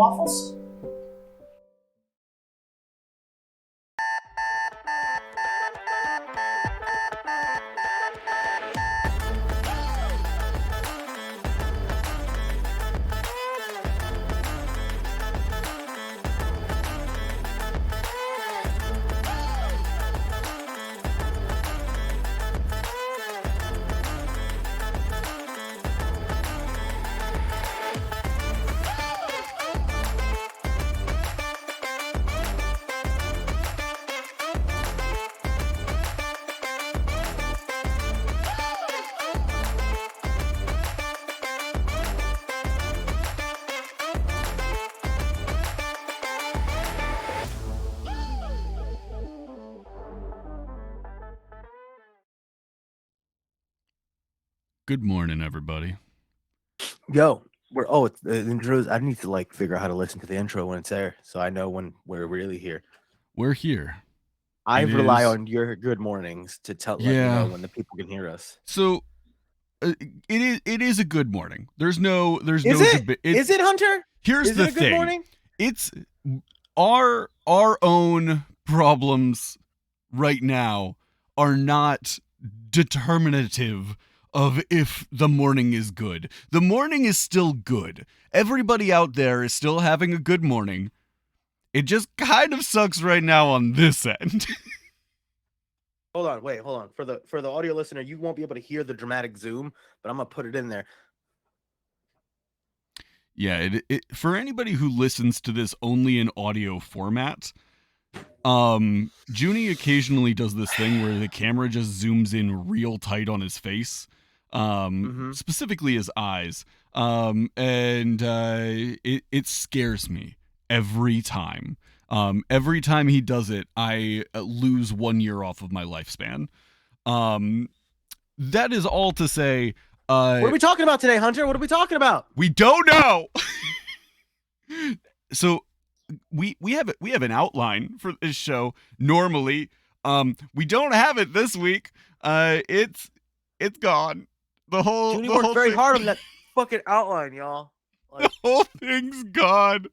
Waffles? Good morning, everybody. Yo, it's the intros. I need to like figure out how to listen to the intro when it's there, so I know when we're really here. We're here. I rely on your good mornings to let me know when the people can hear us. So it is a good morning. There's no is it, Hunter? Here's the thing. Good morning? It's our own problems right now are not determinative of if the morning is good. The morning is still good. Everybody out there is still having a good morning. It just kind of sucks right now on this end. Hold on. For the audio listener, you won't be able to hear the dramatic zoom, but I'm gonna put it in there. Yeah, for anybody who listens to this only in audio format, Junie occasionally does this thing where the camera just zooms in real tight on his face, specifically his eyes, and it scares me every time. Every time he does it, I lose 1 year off of my lifespan. That is all to say. What are we talking about today, Hunter? What are we talking about? We don't know. So we have an outline for this show normally. We don't have it this week. It's gone. Junie worked very hard on that fucking outline, y'all. The whole thing's gone.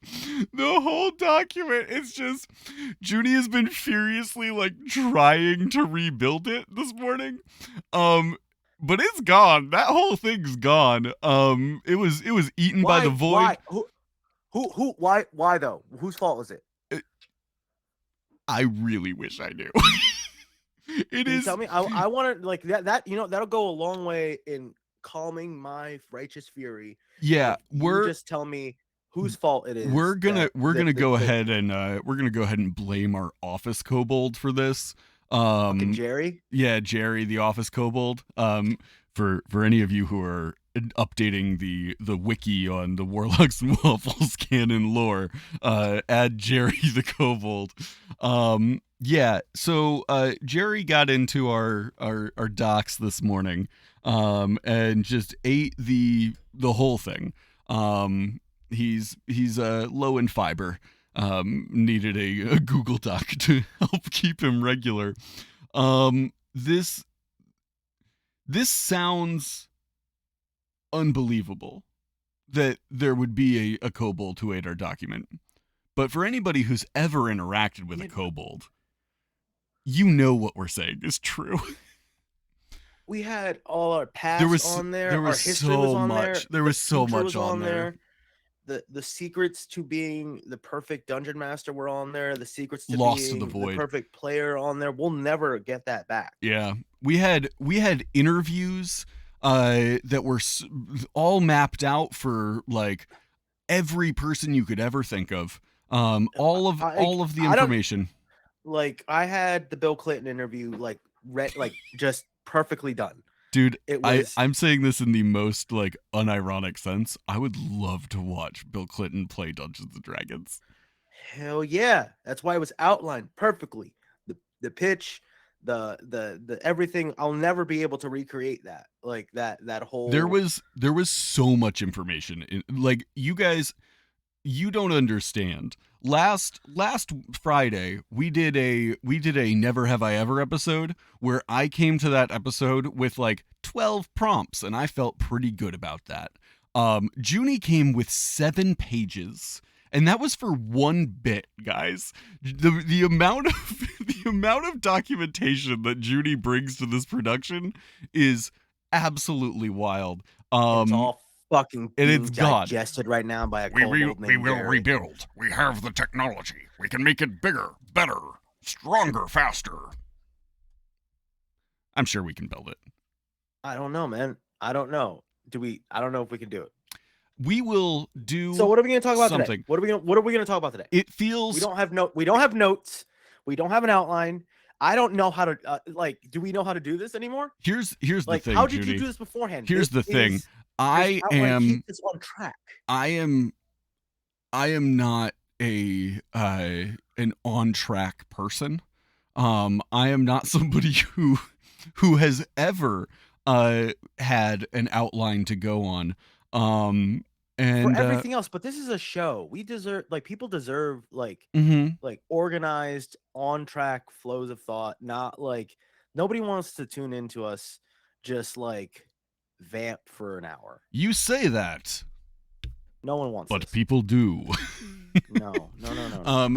The whole document. It's just Junie has been furiously trying to rebuild it this morning. But it's gone. That whole thing's gone. It was eaten by the void. Why? Why though? Whose fault was it? I really wish I knew. Can you tell me? I want to that. That'll go a long way in calming my righteous fury. Yeah, you just tell me whose fault it is. We're gonna go ahead and blame our office kobold for this. Jerry? Yeah, Jerry, the office kobold. For any of you who are updating the wiki on the Warlocks Waffles canon lore, add Jerry the kobold. Yeah, so Jerry got into our docs this morning, and just ate the whole thing. He's low in fiber. Needed a Google Doc to help keep him regular. This sounds unbelievable that there would be a kobold who ate our document. But for anybody who's ever interacted with a kobold, you know what we're saying is true. We had all our past on there. There was so much. There was so much on there. The secrets to being the perfect dungeon master were on there. The secrets to Lost being to the void. The perfect player on there. We'll never get that back. Yeah, we had interviews that were all mapped out for every person you could ever think of. All of the information. I had the Bill Clinton interview just perfectly done. Dude, I'm saying this in the most unironic sense. I would love to watch Bill Clinton play Dungeons and Dragons. Hell yeah. That's why it was outlined perfectly. The pitch, the everything. I'll never be able to recreate that. That whole There was so much information. You guys, you don't understand. Last Friday, we did a Never Have I Ever episode where I came to that episode with 12 prompts, and I felt pretty good about that. Junie came with 7 pages And that was for one bit, guys. The amount of the amount of documentation that Judy brings to this production is absolutely wild. And it's Um all fucking and being it's gone. digested right now by a kobold We named will Jerry. rebuild. We have the technology. We can make it bigger, better, stronger, faster. I'm sure we can build it. I don't know, man. I don't know. I don't know if we can do it. We will do. So what are we going to talk about today? something. What are we going to talk about today? It feels we don't have notes. We don't have an outline. I don't know how to do we know how to do this anymore? Here's the thing. How did Judy. you do this beforehand? Here's the thing. I keep this on track. I am not an on track person. I am not somebody who has ever had an outline to go on. And for everything else, but this is a show. We deserve people deserve organized, on track flows of thought. Not nobody wants to tune into us just vamp for an hour. You say that. No one wants but this. People do. No. In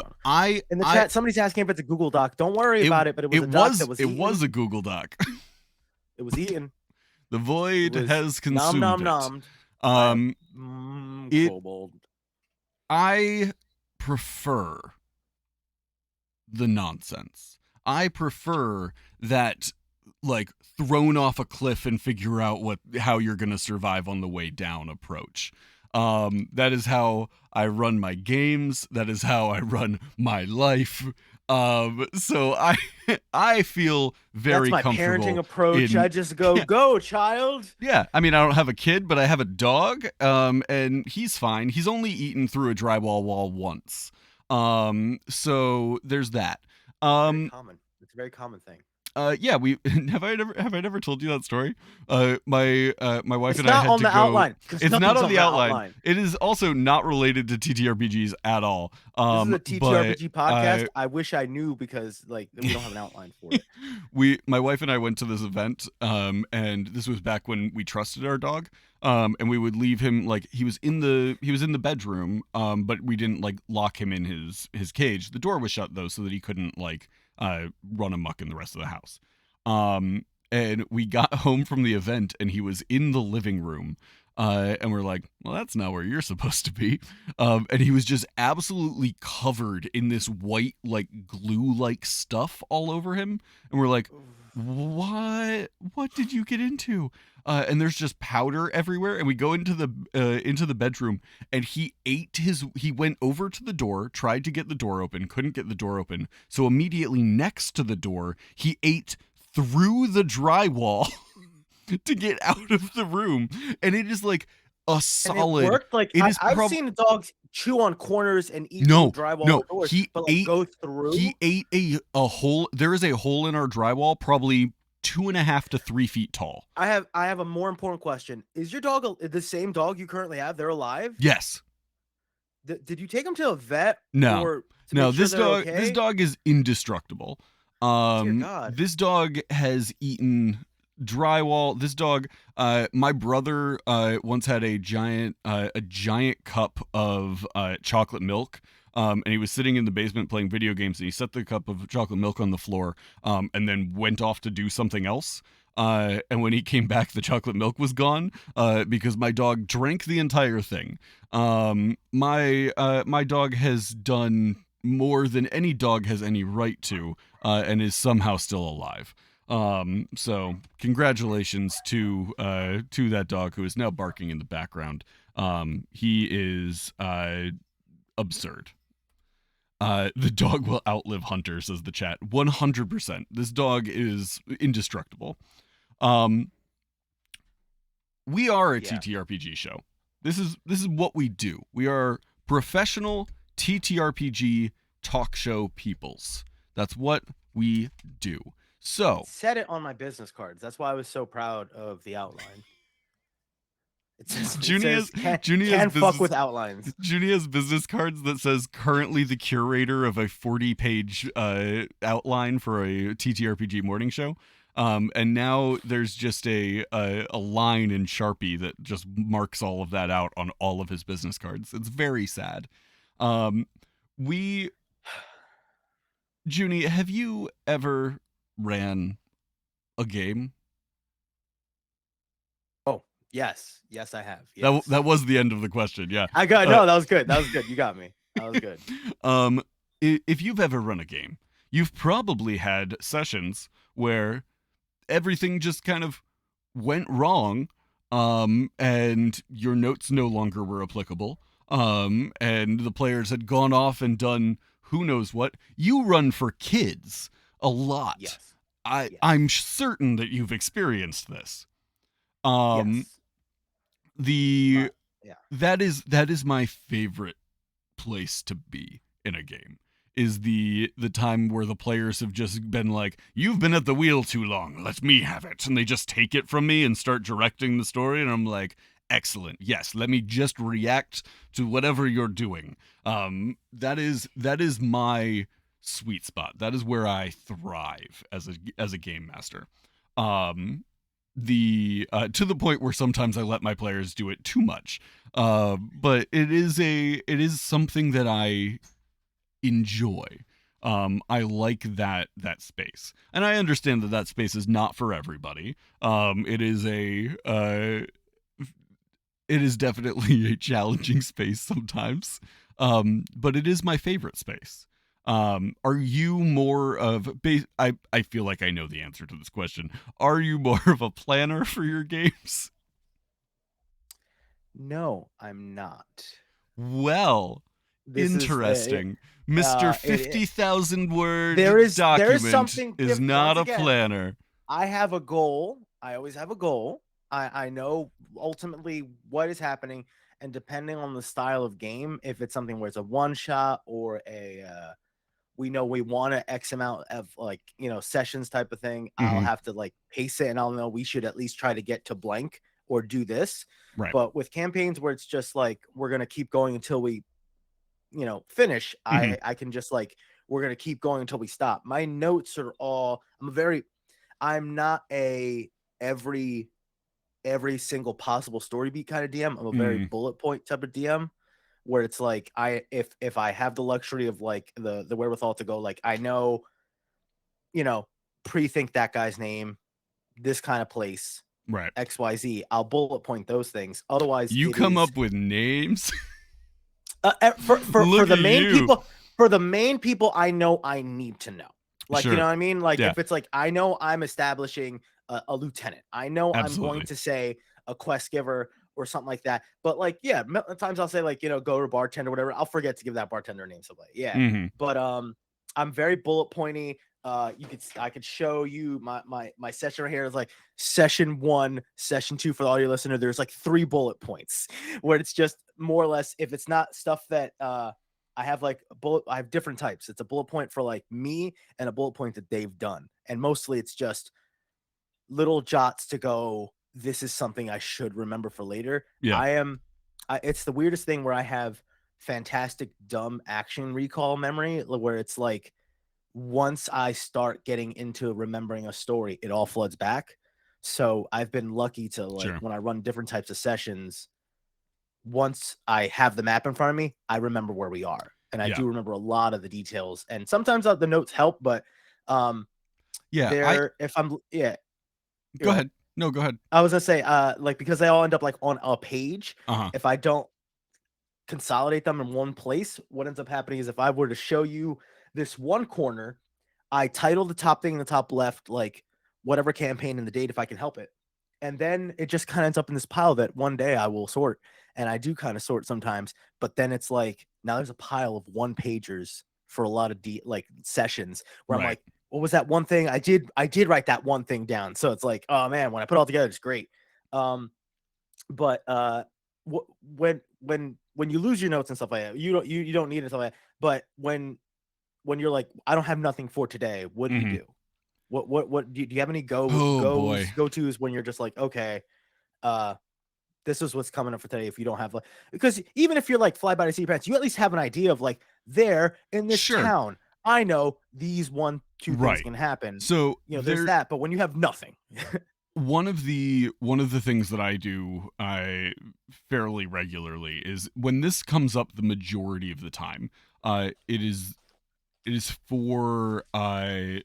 the chat, somebody's asking if it's a Google Doc. Don't worry about it, but it was a doc that was eaten. It was a Google Doc. It was eaten. The void has consumed nom. Kobold. I prefer the nonsense. I prefer that thrown off a cliff and figure out how you're going to survive on the way down approach. That is how I run my games. That is how I run my life. So I feel very That's my comfortable. Parenting approach. I just go, child. Yeah, I mean, I don't have a kid, but I have a dog, and he's fine. He's only eaten through a drywall wall once. So there's that. Very common. It's a very common thing. Yeah, we have I never told you that story? My wife and It's I had not on to the go. outline. It's not on the outline. It is also not related to TTRPGs at all. This is a TTRPG podcast. I wish I knew because we don't have an outline for it. My wife and I went to this event, and this was back when we trusted our dog. And we would leave him he was in the bedroom, but we didn't lock him in his cage. The door was shut though, so that he couldn't run amok in the rest of the house. And we got home from the event and he was in the living room. And we're like, well, that's not where you're supposed to be. And he was just absolutely covered in this white, glue-like stuff all over him. And we're like, what did you get into? And there's just powder everywhere. And we go into the bedroom, and he went over to the door, tried to get the door open, couldn't get the door open. So immediately next to the door, he ate through the drywall to get out of the room. And it is a solid. And it worked. I've seen dogs chew on corners and eat drywall doors, go through. He ate a hole. There is a hole in our drywall, probably 2.5 to 3 feet tall. I have a more important question. Is your dog the same dog you currently have? They're alive? Yes. Did you take him to a vet? No. This dog is indestructible. Dear God. This dog has eaten drywall. This dog, my brother once had a giant cup of chocolate milk. And he was sitting in the basement playing video games, and he set the cup of chocolate milk on the floor, and then went off to do something else. And when he came back, the chocolate milk was gone, because my dog drank the entire thing. My dog has done more than any dog has any right to, and is somehow still alive. So congratulations to that dog, who is now barking in the background. He is absurd. The dog will outlive hunters, says the chat. 100%. This dog is indestructible. We are a TTRPG show. This is what we do. We are professional TTRPG talk show peoples. That's what we do. So I said it on my business cards. That's why I was so proud of the outline. Junia's fuck with outlines. Junia's business cards that says currently the curator of a 40-page outline for a TTRPG morning show. And now there's just a line in Sharpie that just marks all of that out on all of his business cards. It's very sad. Um, we, Junie, have you ever ran a game? Oh, yes. Yes, I have. That Yes. was the end of the question. Yeah. I got Uh, no, that was good. That was good. You got me. That was good. um, if you've ever run a game, you've probably had sessions where everything just kind of went wrong, and your notes no longer were applicable, and the players had gone off and done who knows what. You run for kids a lot. Yes. I'm Yes. certain that you've experienced this. Um, Yes. the My yeah. that is my favorite place to be in a game, is the time where the players have just been like, you've been at the wheel too long, let me have it, and they just take it from me and start directing the story, and I'm like, excellent, yes, let me just react to whatever you're doing. That is my sweet spot. That is where I thrive as a game master. um the To the point where sometimes I let my players do it too much. But it is something that I enjoy. I like that space, and I understand that space is not for everybody. It is definitely a challenging space sometimes. But it is my favorite space. Are you more of I feel like I know the answer to this question. Are you more of a planner for your games? No, I'm not. Well, This is interesting. Mr. it 50,000 there word is document something is different. not Once a again, planner. I have a goal. I always have a goal. I know ultimately what is happening, and depending on the style of game, if it's something where it's a one shot or a we know we want to X amount of like sessions type of thing, I'll Hmm. have to like pace it, and I'll know we should at least try to get to blank or do this. Right. But with campaigns where it's just like we're gonna keep going until we finish, Hmm. I can just like we're gonna keep going until we stop. My notes are all I'm not a every every single possible story beat kind of DM. I'm a very Mm, bullet point type of DM where it's like if I have the luxury of like the wherewithal to go like I know, you know, pre-think that guy's name, this kind of place, right. XYZ, I'll bullet point those things. Otherwise You it come is up with names? for Look the at main you. people for the main people I know I need to know. Like, you know Sure. what I mean? Like Yeah, if it's like I know I'm establishing a lieutenant. I know I'm going absolutely. to say a quest giver or something like that. But like, yeah, times I'll say like, go to bartender, whatever. I'll forget to give that bartender name somebody. Yeah. Hmm. But I'm very bullet pointy. I could show you my session right here is like session 1, session 2 for all your listener. There's like 3 bullet points where it's just more or less if it's not stuff that I have like I have different types. It's a bullet point for like me and a bullet point that they've done. And mostly it's just little jots to go, this is something I should remember for later. Yeah. It's the weirdest thing where I have fantastic dumb action recall memory where it's like once I start getting into remembering a story, it all floods back. So I've been lucky to like Sure. when I run different types of sessions, once I have the map in front of me, I remember where we are. And I Yeah. do remember a lot of the details. And sometimes the notes help, but um Yeah. there if I'm yeah, Go go ahead. ahead. No, go ahead. I was gonna say, like because they all end up like on a page, Uh huh. if I don't consolidate them in one place, what ends up happening is if I were to show you this one corner, I title the top thing in the top left, like whatever campaign in the date if I can help it. And then it just kind of ends up in this pile that one day I will sort. And I do kind of sort sometimes, but then it's like now there's a pile of one pagers for a lot of like sessions where I'm Right. like, what was that one thing? I did write that one thing down. So it's like, oh man, when I put it all together, it's great. Um, but when you lose your notes and stuff like that, you don't need it and stuff like that. But when you're like, I don't have nothing for today, what do you Hmm. do? What do you have any Oh boy. go tos when you're just like, okay, uh, this is what's coming up for today. If you don't have like, because even if you're like fly by the seat of your pants, you at least have an idea of like there in this Sure. town. I know these 1, 2 things Right. can happen. So There's there that. But when you have nothing, one of the things that I do fairly regularly is when this comes up the majority of the time, it is for it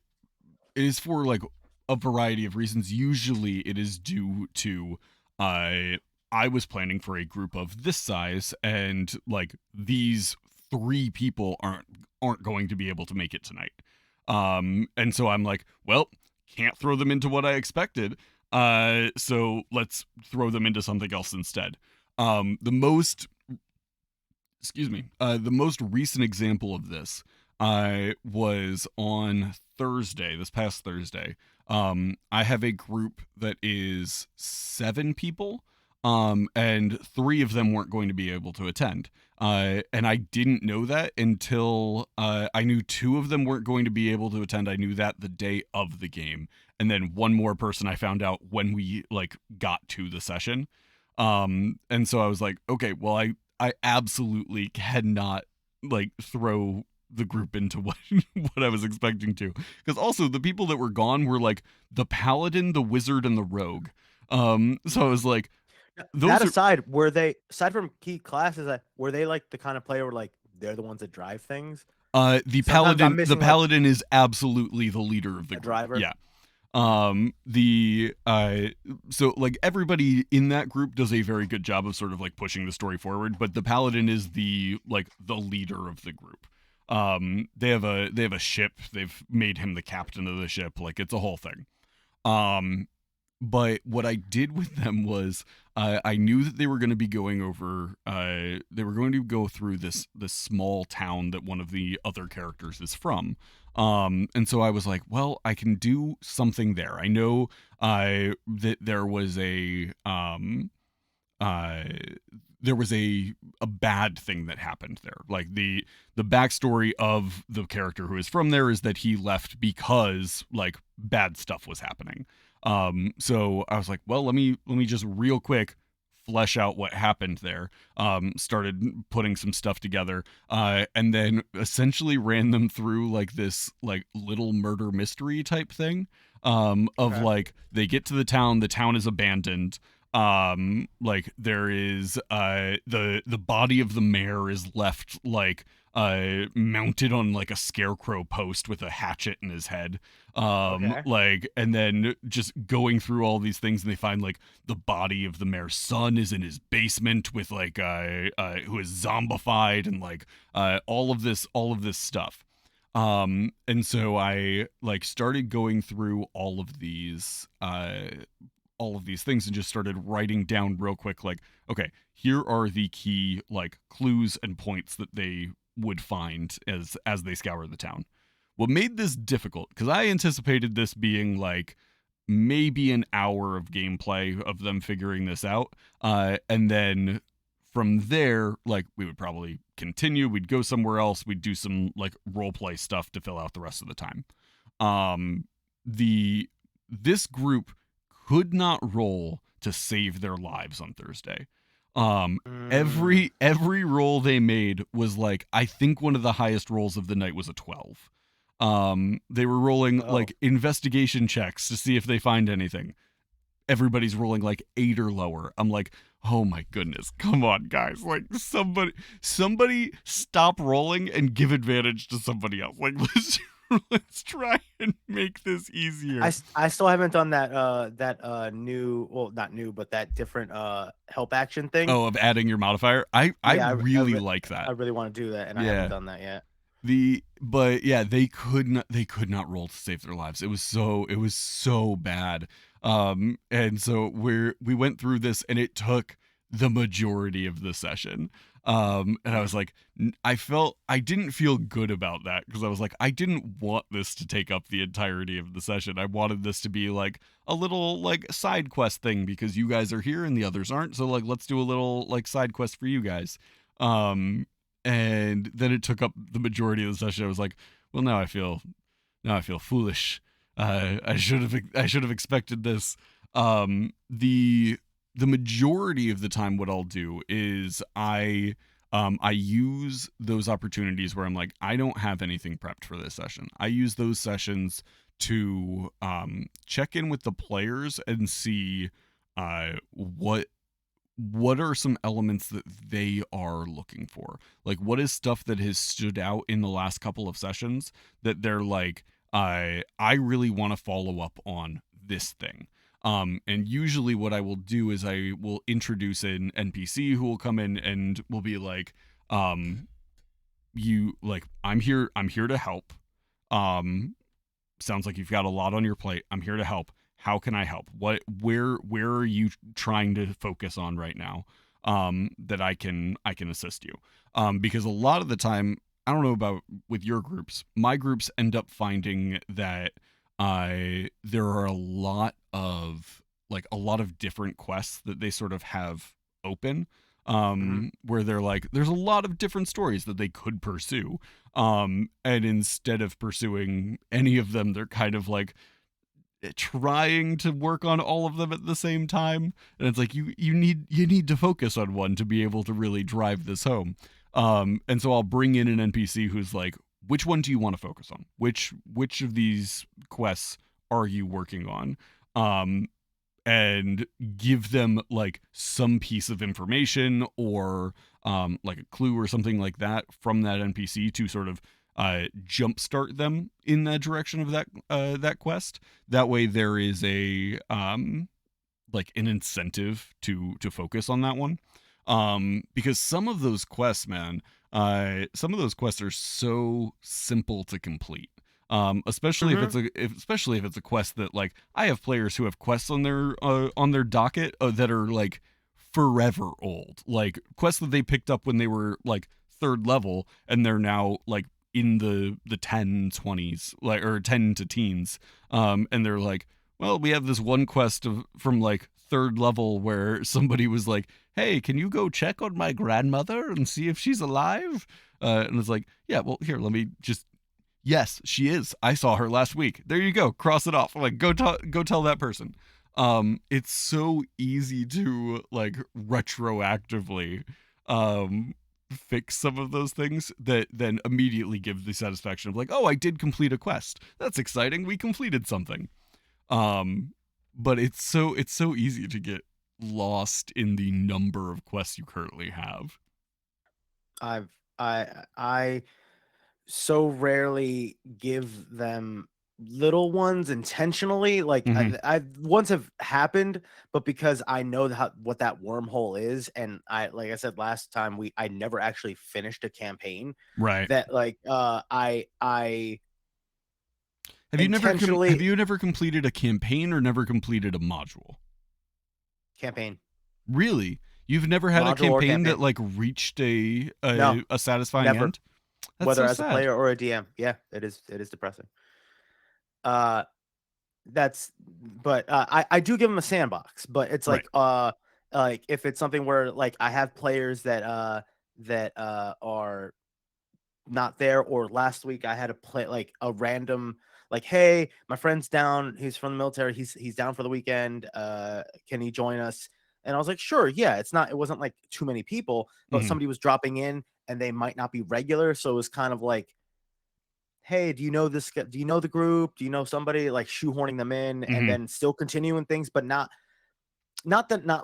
is for like a variety of reasons. Usually it is due to uh I was planning for a group of this size, and like these three people aren't going to be able to make it tonight. And so I'm like, well, can't throw them into what I expected. So let's throw them into something else instead. The most the most recent example of this was on Thursday, this past Thursday. I have a group that is 7 people, and 3 of them weren't going to be able to attend. And I didn't know that until I knew 2 of them weren't going to be able to attend. I knew that the day of the game, and then one more person I found out when we like got to the session. And so I was like, okay, well, I absolutely cannot like throw the group into what what I was expecting to, because also the people that were gone were like the paladin, the wizard, and the rogue. So I was like, That those are aside, were they aside from key classes? Were they like the kind of player where like they're the ones that drive things? the Sometimes I'm paladin. The missing like paladin is absolutely the leader of the a group. driver. Yeah. Okay. The so like everybody in that group does a very good job of sort of like pushing the story forward, but the paladin is the leader of the group. They have a ship. They've made him the captain of the ship. Like it's a whole thing. um but what I did with them was I knew that they were going to be going over. They were going to go through this small town that one of the other characters is from. And so I was like, well, I can do something there. I know that uh, there was a bad thing that happened there. Like the backstory of the character who is from there is that he left because like bad stuff was happening. So I was like, well, let me just real quick flesh out what happened there. Started putting some stuff together, and then essentially ran them through like this like little murder mystery type thing. Of Okay. like they get to the town is abandoned. Like there is the body of the mayor is left like mounted on like a scarecrow post with a hatchet in his head. Okay. Like, and then just going through all these things, and they find like the body of the mayor's son is in his basement with like who is zombified, and like all of this stuff. And so I like started going through all of these things and just started writing down real quick, like, okay, here are the key like clues and points that they would find as they scour the town. What made this difficult, because I anticipated this being like maybe an hour of gameplay of them figuring this out, and then from there, like we would probably continue, we'd go somewhere else, we'd do some like role play stuff to fill out the rest of the time. um the This group could not roll to save their lives on Thursday. Um, Mm, every roll they made was like, I think one of the highest rolls of the night was a 12. They were rolling oh, like investigation checks to see if they find anything. Everybody's rolling like 8 or lower. I'm like, oh my goodness, come on, guys! Like somebody stop rolling and give advantage to somebody else. Like let's try and make this easier. I still haven't done that new, well, not new, but that different help action thing. Oh, of adding your modifier. I Yeah, really like I that. really want to do that, and I haven't Yeah. done that yet. But yeah, they could not roll to save their lives. It was so bad. And so we went through this, and it took the majority of the session. And I Mm. was like, I didn't feel good about that, because I was like, I didn't want this to take up the entirety of the session. I wanted this to be like a little like side quest thing, because you guys are here and the others aren't. So like let's do a little like side quest for you guys. Um and then it took up the majority of the session. I was like, well, now I feel foolish. I should have expected this. The majority of the time, what I'll do is I use those opportunities where I'm like, I don't have anything prepped for this session. I use those sessions to check in with the players and see what are some elements that they are looking for. Like, what is stuff that has stood out in the last couple of sessions that they're like, I really want to follow up on this thing. And usually what I will do is I will introduce an NPC who will come in and will be like, um, I'm here to help. Um, Sounds like you've got a lot on your plate. I'm here to help. How can I help? Where are you trying to focus on right now? That I can assist you. Because a lot of the time, I don't know about with your groups. My groups end up finding that there are a lot of different quests that they sort of have open. Hmm. Where they're like, there's a lot of different stories that they could pursue, and instead of pursuing any of them, they're kind of like trying to work on all of them at the same time. And it's like you need to focus on one to be able to really drive this home. And so I'll bring in an NPC who's like, which one do you want to focus on? Which of these quests are you working on? Um, and give them like some piece of information or like a clue or something like that from that NPC to sort of jumpstart them in that direction of that quest. That way, there is a like an incentive to focus on that one. Because some of those quests, man, some of those quests are so simple to complete. Especially if Hmm. especially if it's a quest that like I have players who have quests on their docket that are like forever old, like quests that they picked up when they were like third level and they're now like in the 10 20s, like, or 10 to teens. And they're like, well, we have this one quest from like third level where somebody was like, hey, can you go check on my grandmother and see if she's alive? And it's like, yeah, well, here, let me just, yes, she is. I saw her last week. There you go. Cross it off. Like, go tell that person. It's so easy to like retroactively um fix some of those things that then immediately give the satisfaction of like, oh, I did complete a quest. That's exciting. We completed something. Um, but it's so easy to get lost in the number of quests you currently have. I've I so rarely give them little ones intentionally. Like Mm-hmm. I once have happened, but because I know how what that wormhole is, and I like I said last time, I never actually finished a campaign. Right. That like I Have intentionally you never completed a campaign or never completed a module? campaign Really? You've never had a module or campaign that campaign. like reached No, a satisfying never. end? That's Whether so as a sad. player or a DM. Yeah, it is depressing. Uh That's but, I do give them a sandbox, but it's Right. like, if it's something where, like, I have players that are not there, or last week I had to play, like, a random like, "Hey, my friend's down, he's from the military, he's down for the weekend, can he join us?" And I was like, "Sure, yeah." It wasn't, like, too many people, but Mm-hmm. somebody was dropping in, and they might not be regular, so it was kind of like, hey, do you know this guy? Do you know the group? Do you know somebody, like shoehorning them in and Mm-hmm. then still continuing things, but not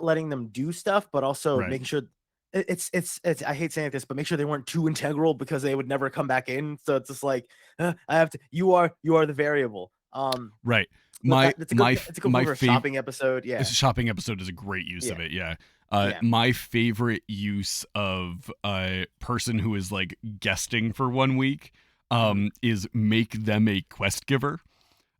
letting them do stuff, but also Right. making sure it's I hate saying this, but make sure they weren't too integral because they would never come back in. So it's just like I have to. You are the variable. Right. But My it's a my good f- it's a good one my for a favorite shopping episode. Yeah, shopping episode is a great use of yeah, it. Yeah. yeah. My favorite use of a person who is like guesting for 1 week Mm-hmm, is make them a quest giver.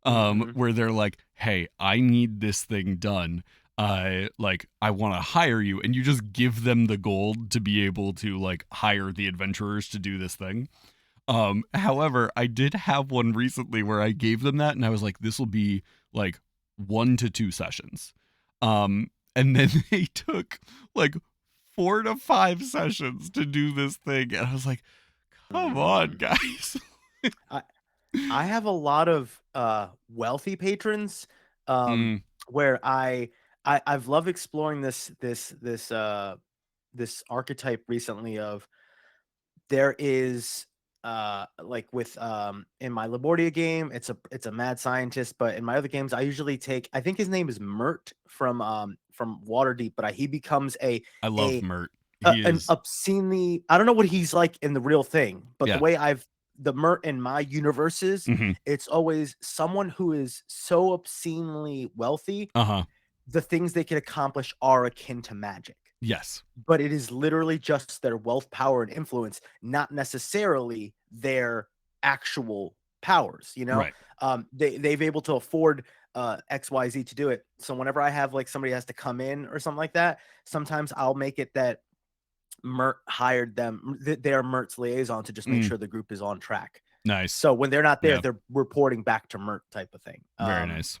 mm-hmm, Where they're like, hey, I need this thing done. Like, I want to hire you, and you just give them the gold to be able to like hire the adventurers to do this thing. However, I did have one recently where I gave them that, and I was like, this will be like 1 to 2 sessions. And then they took like 4 to 5 sessions to do this thing, and I was like, come on, mm-hmm. guys. I have a lot of wealthy patrons, Mm, where I've loved exploring this archetype recently of there is like with in my Labordia game, it's a mad scientist, but in my other games I usually take, I think his name is Mert from Waterdeep, but he becomes I love a Mert. He an is, obscenely, I don't know what he's like in the real thing, but the yeah. way the Mert in my universes, Hmm. it's always someone who is so obscenely wealthy, Uh-huh. the things they can accomplish are akin to magic. Yes. But it is literally just their wealth, power, and influence, not necessarily their actual powers. Right. They've able to afford XYZ to do it. So whenever I have like somebody has to come in or something like that, sometimes I'll make it that Mert hired them. They're Mert's liaison to just make Mm, sure the group is on track. nice. So when they're not there, Yeah. they're reporting back to Mert type of thing. Very nice.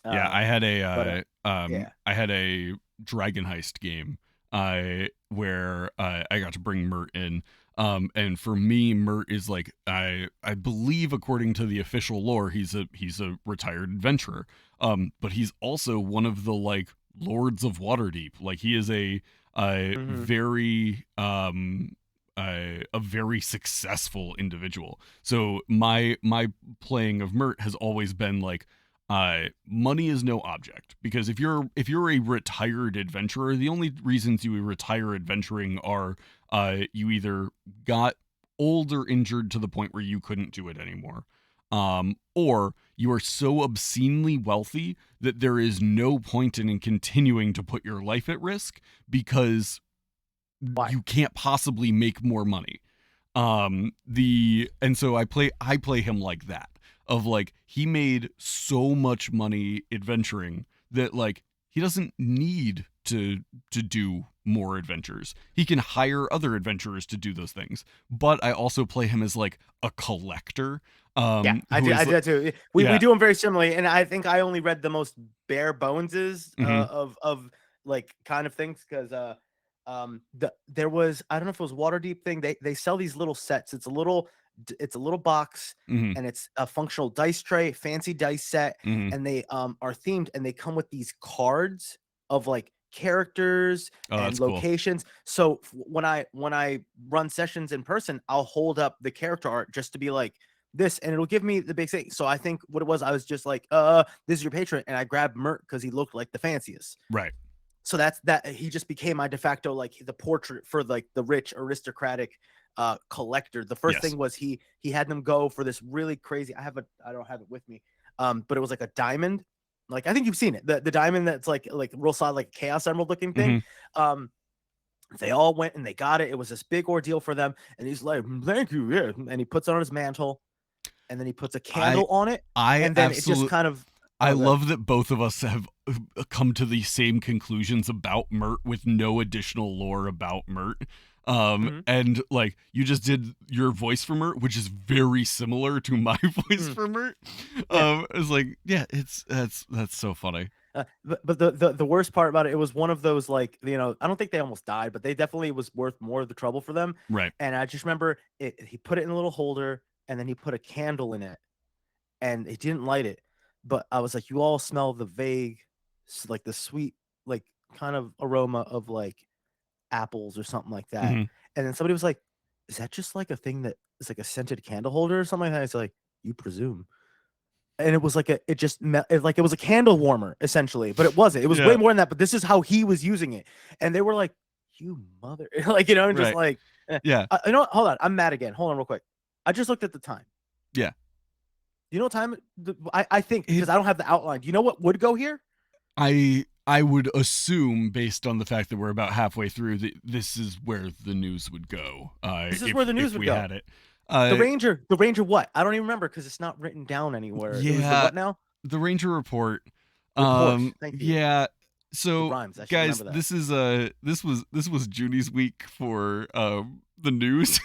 Yeah, I had Yeah. I had a Dragon Heist game where I got to bring Mert in. And for me, Mert is like, I believe according to the official lore, he's a retired adventurer. But he's also one of the like lords of Waterdeep. Like he is a Mhm. very a very successful individual. So my playing of Mert has always been like, money is no object, because if you're a retired adventurer, the only reasons you retire adventuring are you either got old or injured to the point where you couldn't do it anymore, or you are so obscenely wealthy that there is no point in continuing to put your life at risk, because Why? you can't possibly make more money. The and so I play him like that, of like, he made so much money adventuring that like he doesn't need to do more adventures. He can hire other adventurers to do those things. But I also play him as like a collector, Yeah, I who do. I is do that too. We yeah. do them very similarly, and I think I only read the most bare boneses Mhm. of like kind of things because there was, I don't know if it was Waterdeep thing. They sell these little sets. It's a little box, Mhm. and it's a functional dice tray, fancy dice set, Mhm. and they are themed, and they come with these cards of like characters Oh, and that's cool. locations. So when I run sessions in person, I'll hold up the character art just to be like this, and it'll give me the big thing. So I think what it was, I was just like, this is your patron, and I grabbed Mert because he looked like the fanciest. Right. So that he just became my de facto, like the portrait for like the rich aristocratic collector. The first Yes. thing was he had them go for this really crazy, I don't have it with me, but it was like a diamond, like I think you've seen it, the diamond that's like real solid, like chaos emerald looking thing. Mhm. um they all went and they got it. It was this big ordeal for them, and he's like, thank you, yeah, and he puts it on his mantle, and then he puts a I candle on it, I and then it just absolutely kind of, I oh good. love that both of us have come to the same conclusions about Mert with no additional lore about Mert. Mhm, And like, you just did your voice for Mert, which is very similar to my voice mhm, for Mert. yeah. It's like, yeah, that's so funny. But the worst part about it, it was one of those, like, I don't think they almost died, but they definitely was worth more of the trouble for them. Right. And I just remember he put it in a little holder, and then he put a candle in it, and he didn't light it. But I was like, you all smell the vague, like the sweet, like kind of aroma of like apples or something like that. Hmm. And then somebody was like, is that just like a thing that is like a scented candle holder or something like that? It's like, you presume. And it was like it was a candle warmer essentially, but it wasn't. It was way Yeah. more than that. But this is how he was using it, and they were like, "You mother!" like, and just Right. like, Yeah. Hold on, I'm mad again. Hold on, real quick. I just looked at the time. Yeah. You know what time? I think It because I don't have the outline. Do you know what would go here? I would assume, based on the fact that we're about halfway through, that this is where the news would go. This is where If the news if would we go. had it. The Ranger, what? I don't even remember because it's not written down anywhere. It was the Yeah, what now? the Ranger report. Report. Thank you. Yeah. It So rhymes. I should guys, remember that. this was Junie's week for the news.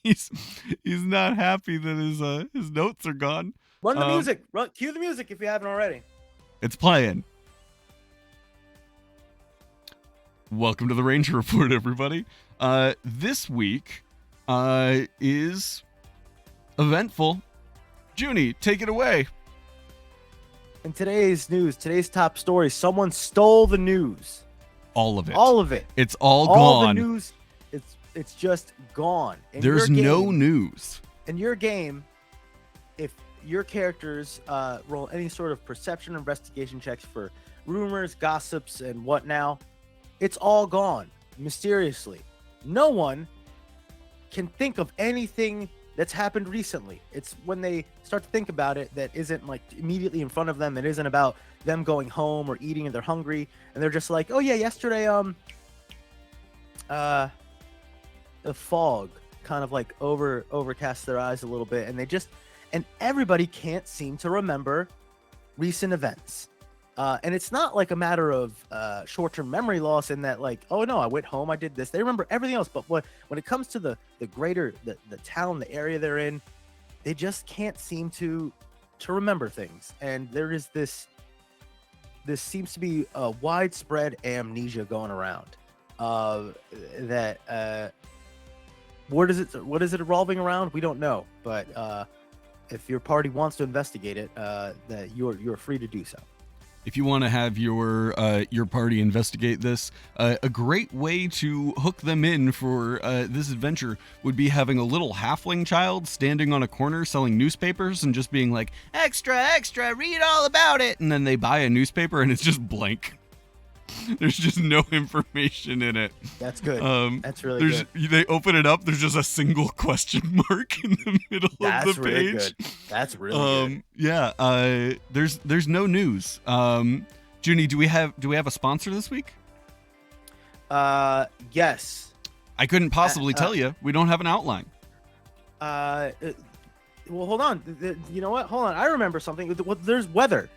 he's he's not happy that his notes are gone. Run the Um music. Cue the music if you haven't already. it's playing. Welcome to the Ranger Report, everybody. This week is eventful. Junie, take it away. In today's news, today's top story, someone stole the news. All of it. All of it. It's all All gone. the news. It's just gone. There's no news. In your game, if your characters roll any sort of perception or investigation checks for rumors, gossips, and what now, it's all gone mysteriously. No one can think of anything that's happened recently. It's when they start to think about it that isn't like immediately in front of them. It isn't about them going home or eating and they're hungry and they're just like, oh yeah, yesterday the fog kind of like overcast their eyes a little bit, and everybody can't seem to remember recent events. And it's not like a matter of short-term memory loss in that, like, oh no, I went home, I did this. They remember everything else, but when it comes to the greater the town, the area they're in, they just can't seem to remember things. And there is this seems to be a widespread amnesia going around. What is it revolving around? We don't know, but if your party wants to investigate it, that you're free to do so. If you want to have your party investigate this, a great way to hook them in for this adventure would be having a little halfling child standing on a corner selling newspapers and just being like, extra, extra, read all about it. And then they buy a newspaper and it's just blank. There's just no information in it. That's good. That's really good. They open it up. There's just a single question mark in the middle of the page. That's really good. That's really good. Yeah. There's no news. Junie, do we have a sponsor this week? Yes. I couldn't possibly tell you. We don't have an outline. Well, hold on. You know what? Hold on. I remember something. There's weather.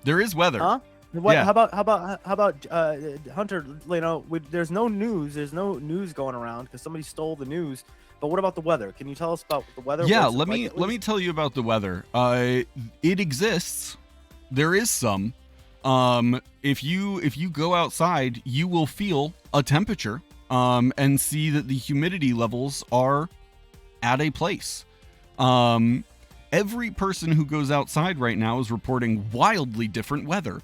There is weather. Huh? What? Yeah. How about Hunter? You know, there's no news. There's no news going around because somebody stole the news. But what about the weather? Can you tell us about the weather? Yeah, let me tell you about the weather. It exists. There is some. If you go outside, you will feel a temperature. And see that the humidity levels are at a place. Every person who goes outside right now is reporting wildly different weather.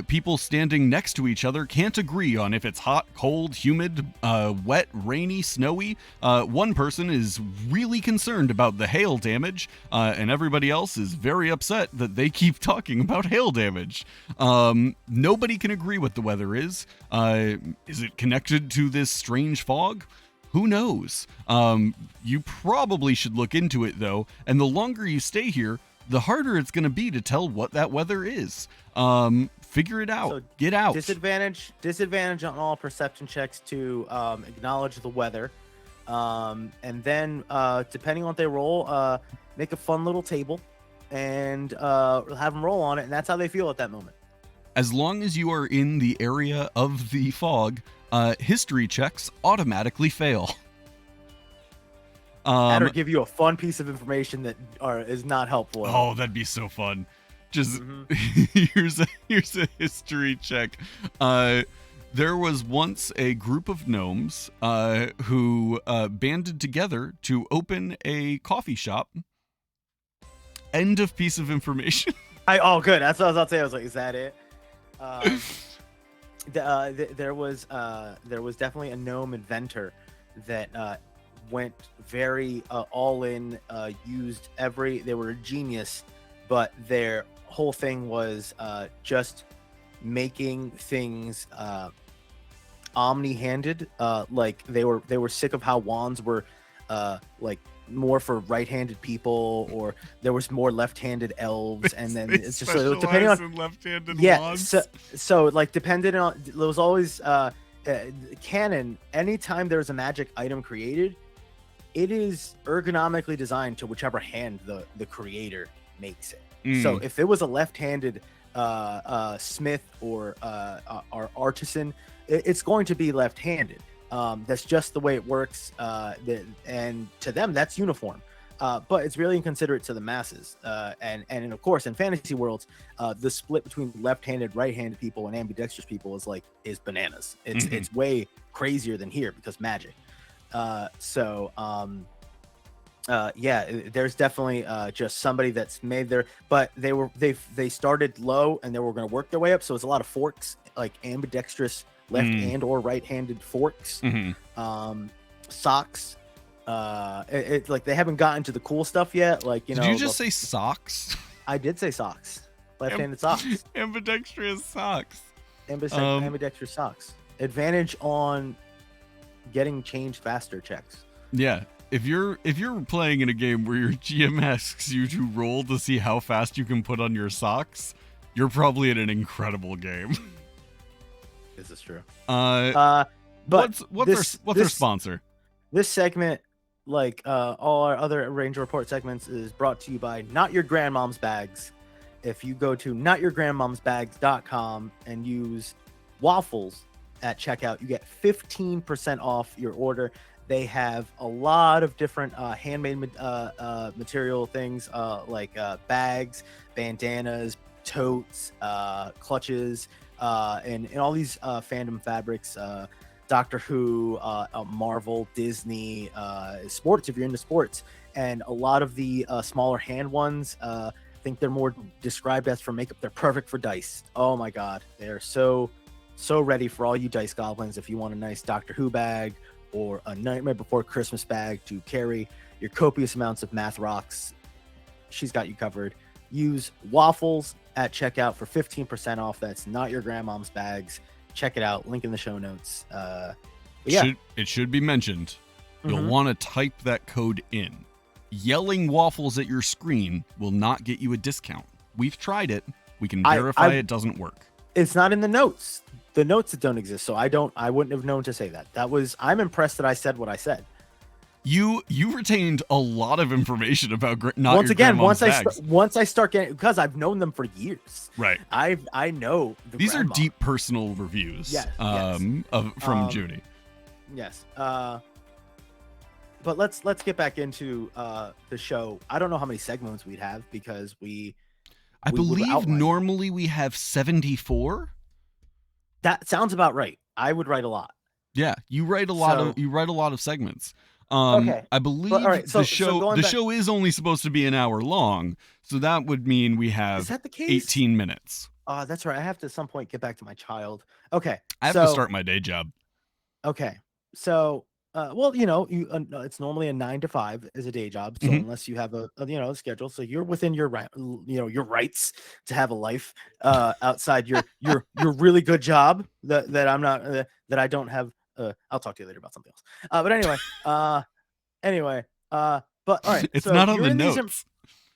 People standing next to each other can't agree on if it's hot, cold, humid, wet, rainy, snowy. One person is really concerned about the hail damage, and everybody else is very upset that they keep talking about hail damage. Nobody can agree what the weather is. Is it connected to this strange fog? Who knows? You probably should look into it, though, and the longer you stay here, the harder it's going to be to tell what that weather is. Figure it out. So get out. Disadvantage on all perception checks to acknowledge the weather. And then, depending on what they roll, make a fun little table and have them roll on it, and that's how they feel at that moment. As long as you are in the area of the fog, history checks automatically fail. Or give you a fun piece of information that is not helpful. Oh, that'd be so fun. Just here's a history check. There was once a group of gnomes who banded together to open a coffee shop. End of piece of information. Oh, good. That's what I was about to say. I was like, is that it? There was definitely a gnome inventor that went very all in, used they were a genius, but their whole thing was just making things omni-handed. Like they were sick of how wands were like more for right-handed people, or there was more left-handed elves, and then it's just so depending on left-handed wands. So like depending on, there was always canon. Anytime there's a magic item created, it is ergonomically designed to whichever hand the creator makes it. So if it was a left-handed smith or artisan, it's going to be left-handed. That's just the way it works, and to them that's uniform, but it's really inconsiderate to the masses, and of course in fantasy worlds, the split between left-handed, right-handed people and ambidextrous people is bananas. It's way crazier than here because magic. Yeah, there's definitely just somebody that's made their, but they started low and they were going to work their way up, so it's a lot of forks, like ambidextrous left and or right-handed forks, socks. It's like they haven't gotten to the cool stuff yet. Like, Did you just say socks? I did say socks. Left-handed socks. Ambidextrous socks. Ambidextrous socks. Advantage on getting changed faster checks. Yeah. If you're playing in a game where your GM asks you to roll to see how fast you can put on your socks, you're probably in an incredible game. This is true. But what's their sponsor? This segment, like all our other Ranger Report segments, is brought to you by Not Your Grandmom's Bags. If you go to notyourgrandmomsbags.com and use waffles at checkout, you get 15% off your order. They have a lot of different handmade material things like bags, bandanas, totes, clutches, and all these fandom fabrics. Doctor Who, Marvel, Disney, sports, if you're into sports. And a lot of the smaller hand ones, I think they're more described as for makeup. They're perfect for dice. Oh my God. They're so ready for all you dice goblins. If you want a nice Doctor Who bag or a Nightmare Before Christmas bag to carry your copious amounts of math rocks, she's got you covered. Use waffles at checkout for 15% off. That's Not Your Grandmom's Bags. Check it out. Link in the show notes. Yeah. It should be mentioned. You'll want to type that code in. Yelling waffles at your screen will not get you a discount. We've tried it. We can verify it doesn't work. It's not in the notes. The notes that don't exist. So I wouldn't have known to say that. I'm impressed that I said what I said. You retained a lot of information about once I start getting, because I've known them for years. Right. I know these are deep personal reviews. Yes, from Junie. Yes. But let's get back into the show. I don't know how many segments we'd have because I believe normally we have 74. That sounds about right. I would write a lot. Yeah, you write a lot of segments. Okay. I believe the show is only supposed to be an hour long, so that would mean we have 18 minutes. That's right. I have to at some point get back to my child. Okay. I have to start my day job. Okay. So, it's normally a 9 to 5 as a day job. So unless you have a schedule, so you're within your your rights to have a life outside your really good job that I'm not that I don't have. I'll talk to you later about something else. But anyway, but all right. It's not on the notes.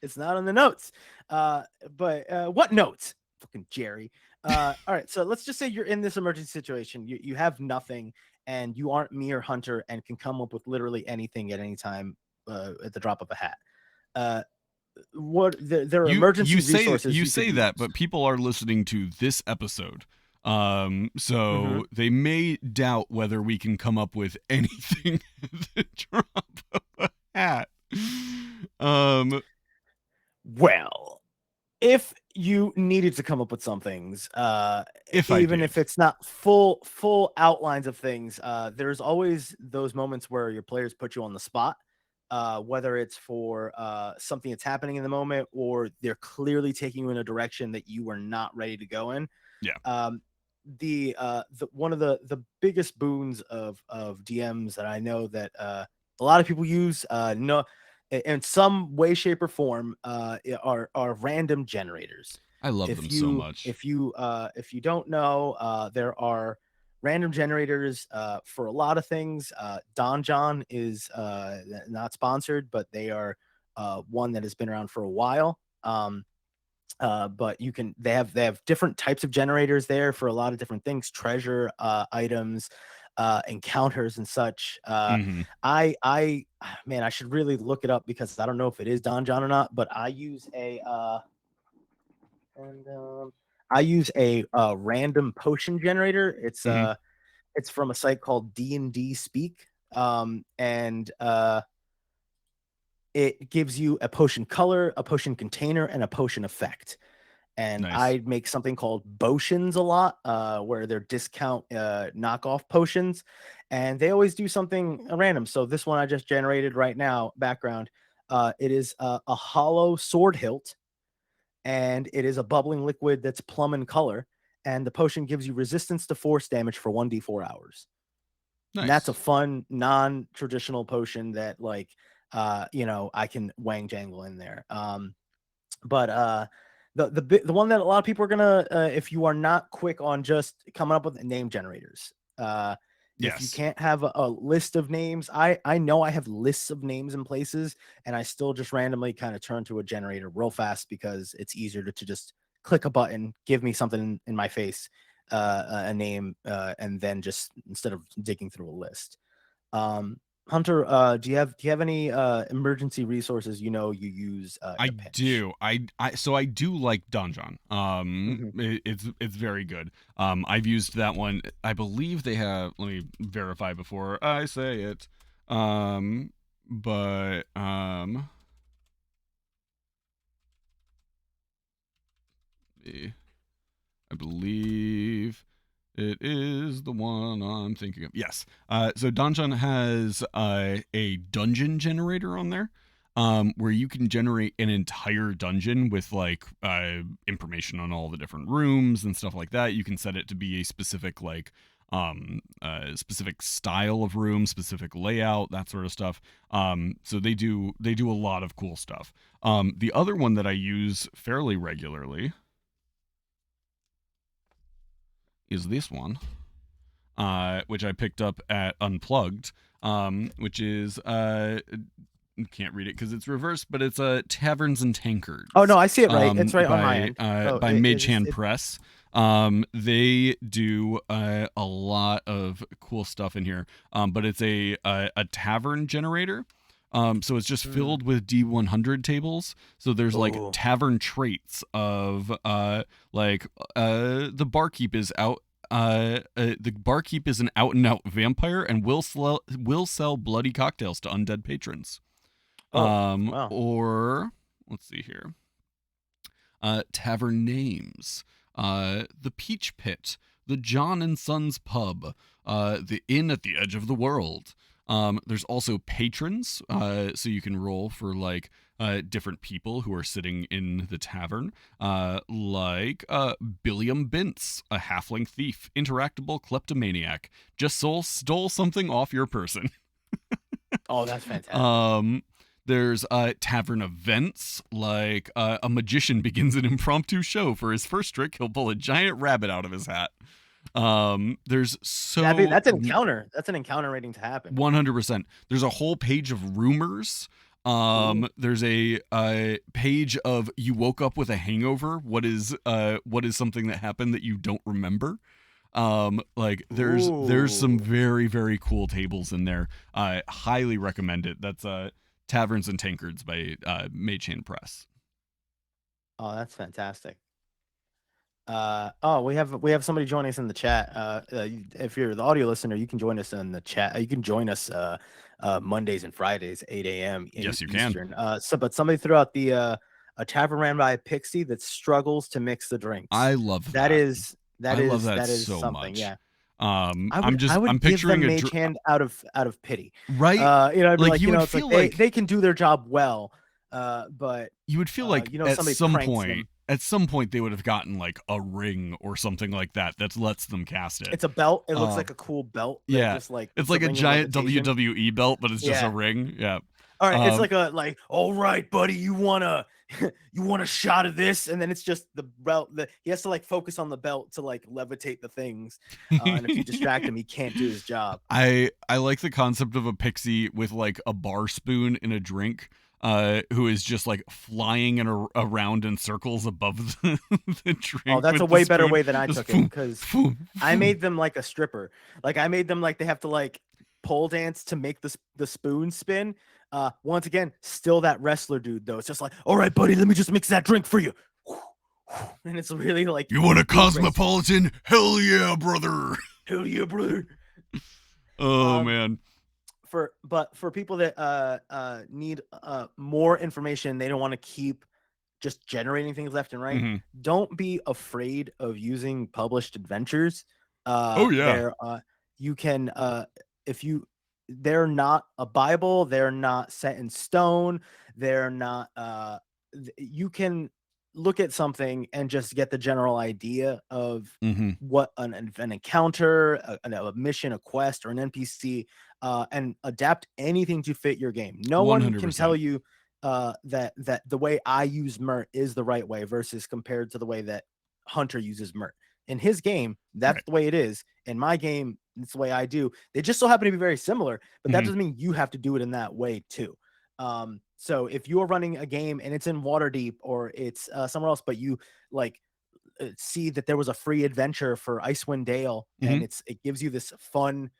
It's not on the notes. But what notes? Fucking Jerry. All right. So let's just say you're in this emergency situation. You have nothing, and you aren't me or Hunter, and can come up with literally anything at any time at the drop of a hat. There are emergency resources. You say that, but people are listening to this episode. So they may doubt whether we can come up with anything at the drop of a hat. Well, if you needed to come up with some things, if it's not full outlines of things, there's always those moments where your players put you on the spot, whether it's for something that's happening in the moment, or they're clearly taking you in a direction that you were not ready to go in. Yeah. One of the biggest boons of DMs that I know that a lot of people use in some way, shape, or form are random generators. I love them so much. If you don't know, there are random generators for a lot of things. Don John is not sponsored, but they are one that has been around for a while. But they have different types of generators there for a lot of different things, treasure items, encounters and such. I should really look it up because I don't know if it is Don John or not, but I use a random potion generator. It's from a site called D&D Speak. And it gives you a potion color, a potion container, and a potion effect. And nice. I make something called potions a lot, where they're discount knockoff potions, and they always do something random. So this one I just generated right now, background, it is a hollow sword hilt, and it is a bubbling liquid that's plum in color, and the potion gives you resistance to force damage for 1d4 hours. And that's a Nice. fun non-traditional potion that like I can wang jangle in there. But the one that a lot of people are gonna if you are not quick on just coming up with name generators, if you Yes. can't have a list of names, I know I have lists of names in places, and I still just randomly kind of turn to a generator real fast because it's easier to just click a button, give me something in my face, a name, and then just instead of digging through a list. Hunter, do you have any emergency resources you use in I a pinch? do. I do like Donjon. Mhm. It's very good. I've used that one. I believe they have. Let me verify before I say it. Um, but I believe it is the one I'm thinking of. Yes. So Donjon has a dungeon generator on there, where you can generate an entire dungeon with like information on all the different rooms and stuff like that. You can set it to be a specific like specific style of room, specific layout, that sort of stuff. So they do a lot of cool stuff. The other one that I use fairly regularly is this one, which I picked up at Unplugged, which is can't read it because it's reversed, but it's Taverns and Oh Tankards, no, I see it right. It's right on my by end. Oh, Mage is Hand it? Press. They do a lot of cool stuff in here, but it's a tavern generator. So it's just Mm. filled with D100 tables. So there's like Oh, tavern traits of the barkeep is out. The barkeep is an out and out vampire and will sell bloody cocktails to undead patrons. oh, wow. Or let's see here. Tavern names. The Peach Pit, the John and Sons Pub, the Inn at the Edge of the World. There's also patrons, so you can roll for like different people who are sitting in the tavern, like Billiam Bintz, a halfling thief, interactable kleptomaniac, just stole something off your person. Oh, that's fantastic. Um, there's tavern events, like a magician begins an impromptu show. For his first trick, he'll pull a giant rabbit out of his hat. There's so That's an encounter. That's an encounter waiting to happen. 100%. There's a whole page of rumors. Ooh. There's a page of you woke up with a hangover. What is something that happened that you don't remember? Like there's some Ooh. very very cool tables in there. I highly recommend it. That's Taverns and Tankards by Mage Hand Press. Oh, that's fantastic. Oh, we have somebody joining us in the chat. If you're the audio listener, you can join us in the chat. You can join us Mondays and Fridays, 8 a.m. Yes, you can. Eastern. But somebody threw out a tavern ran by a pixie that struggles to mix the drinks. I love That that. is I love that that is so something. much. Yeah. I I'm would give picturing them a Mage Hand out of pity. right. I'd be Like like, you would it's like feel they like can do their job well, but you would feel like somebody pranks them. at some point they would have gotten like a ring or something like that lets them cast it. It's a belt. It looks Uh, like a cool belt that yeah, just like it's it's a like a ring of giant levitation. WWE belt, but it's just a Yeah. ring. Yeah. All right. It's Um, like all right, buddy, you wanna you want a shot of this? And then it's just the belt that he has to like focus on the belt to like levitate the things. And if you distract him, he can't do his job. I like the concept of a pixie with like a bar spoon in a drink, who is just like flying around in circles above the Oh, drink that's a with the way better spoon. way than I Just took it boom, because boom, I boom. made them like a stripper. Like I made them like they have to like pole dance to make the spoon spin. Once again, still that wrestler dude though. It's just like, all right, buddy, let me just mix that drink for you. And it's really like You want a really graceful. cosmopolitan? Hell yeah, brother. Hell yeah, brother. Oh Um, man. for people that need more information, they don't want to keep just generating things left and right. Hmm. Don't be afraid of using published adventures. Oh yeah. There you can if you they're not a Bible, they're not set in stone, they're not you can look at something and just get the general idea of Mhm. what an encounter, a mission, a quest, or an NPC, and adapt anything to fit your game. No one can tell 100%. you that the way I use Mert is the right way versus compared to the way that Hunter uses Mert. In his game, that's Right. the way it is. In my game, it's the way I do. They just so happen to be very similar, but that Mhm. doesn't mean you have to do it in that way too. So if you're running a game and it's in Waterdeep or it's somewhere else, but you like see that there was a free adventure for Icewind Dale and Mhm. it gives you this fun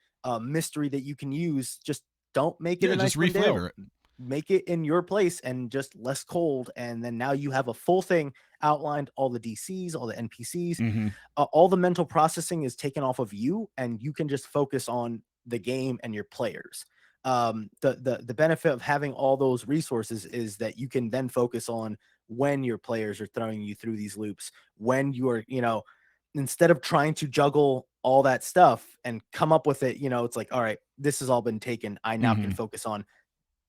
mystery that you can use, just don't make it Yeah, in just Icewind Dale. reflavor it. Make it in your place and just less cold. And then now you have a full thing outlined, all the DCs, all the NPCs, Mhm. all the mental processing is taken off of you, and you can just focus on the game and your players. The benefit of having all those resources is that you can then focus on when your players are throwing you through these loops, when you are, instead of trying to juggle all that stuff and come up with it, it's like, all right, this has all been taken. I now can Mhm. focus on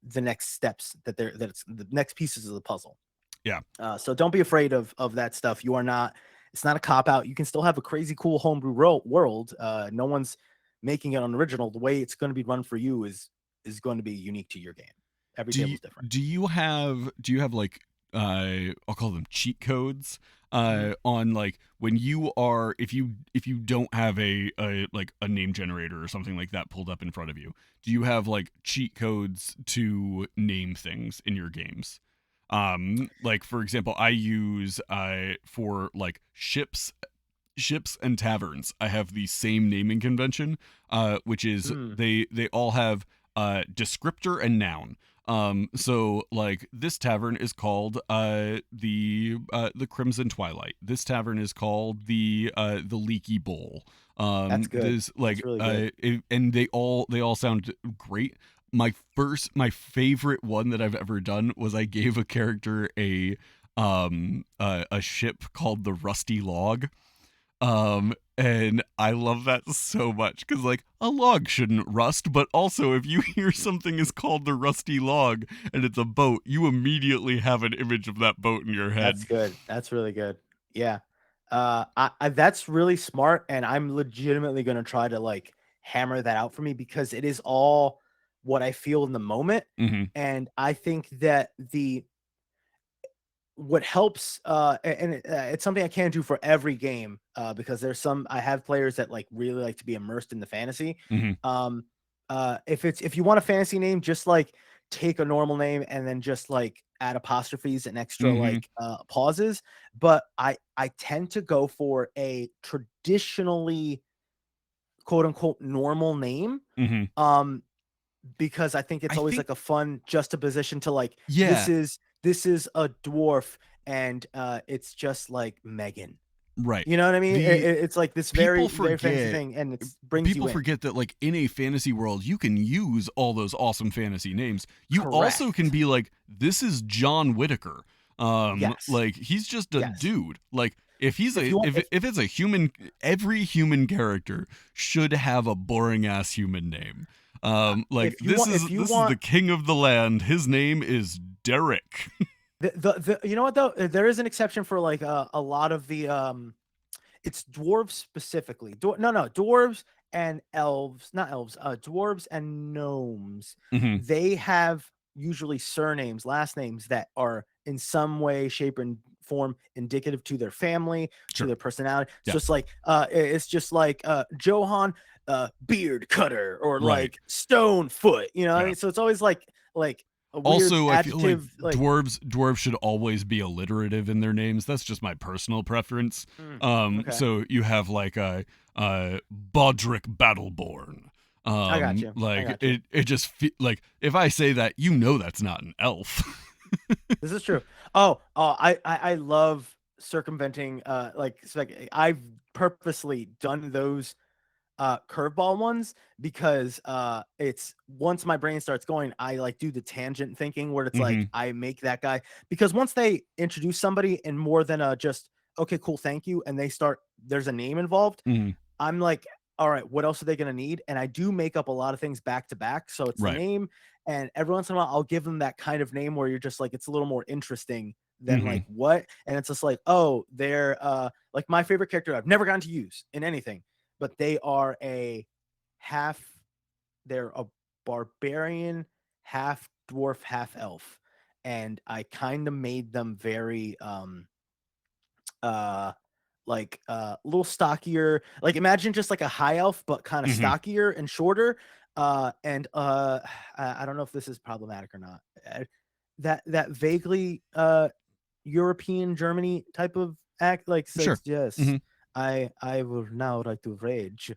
the next steps that's the next pieces of the puzzle. Yeah. So don't be afraid of that stuff. You are not. It's not a cop out. You can still have a crazy cool homebrew world. No one's making it unoriginal. The way it's going to be run for you is going to be unique to your game. Every Do you table's different. do you have like I'll call them cheat codes Mhm. on like when you are if you don't have a like a name generator or something like that pulled up in front of you, do you have like cheat codes to name things in your games? Like for example, I use for like ships and taverns, I have the same naming convention, which is Mm, they all have descriptor and noun. So like this tavern is called the Crimson Twilight. This tavern is called the Leaky Bowl. that's good. This That's like really good. and they all sound great. My favorite one that I've ever done was I gave a character a ship called the Rusty Log. And I love that so much because, like, a log shouldn't rust, but also if you hear something is called the rusty log and it's a boat, you immediately have an image of that boat in your That's head. good. That's really good. Yeah. That's really smart, and I'm legitimately gonna try to like hammer that out for me because it is all what I feel in the moment, Hmm. and I think that the what helps it's something I can't do for every game because there's some I have players that like really like to be immersed in the fantasy. Hmm. um if you want a fantasy name, just like take a normal name and then just like add apostrophes and extra Hmm. like pauses, but I tend to go for a traditionally quote unquote normal name, Hmm. um because I think it's I always think, like a fun juxtaposition to like yeah, this is a dwarf and it's just like Megan. right. You know what I mean? The It's like this people very very fancy forget thing and it brings you people in. forget that like in a fantasy world you can use all those awesome fantasy names. You also can Correct. be like, this is John Whitaker. Yes. Like he's just a Yes. dude. Like if he's If a you want if it's a human, every human character should have a boring ass human name. Like if you this is want the king of the land, his name is Derek. you know what though, there is an exception for like a lot of the it's dwarves specifically. No, dwarves and elves, not elves, dwarves and gnomes. Hmm. They have usually surnames, last names that are in some way, shape, and form indicative to their family, to Sure. their personality. Yeah. So it's just like Johann Beard Cutter or Right. like Stone Foot, you know what I Yeah. mean? So it's always like a weird Also, I feel like adjective, like dwarves should always be alliterative in their names. That's just my personal preference. okay. So you have like a Bodrick Battleborn. I got you. I Like got you. it just like if I say that, you know that's not an elf. This is true. I love circumventing I've purposely done those curveball ones because it's once my brain starts going, I like do the tangent thinking where it's like Hmm. I make that guy because once they introduce somebody in more than a just okay, cool, thank you, and they start there's a name involved, Hmm. I'm like, all right, what else are they going to need? And I do make up a lot of things back to back. So it's the Right. name. And every once in a while, I'll give them that kind of name where you're just like, it's a little more interesting then Mm-hmm. like what? And it's just like, oh, they're like my favorite character I've never gotten to use in anything, but they are a half they're a barbarian, half dwarf, half elf. And I kind of made them very uh a little stockier. Like imagine just like a high elf, but kind of Mm-hmm. stockier and shorter. And I don't know if this is problematic or not. That vaguely European Germany type of act, like Sure. says yes. Mm-hmm. I will now like to rage,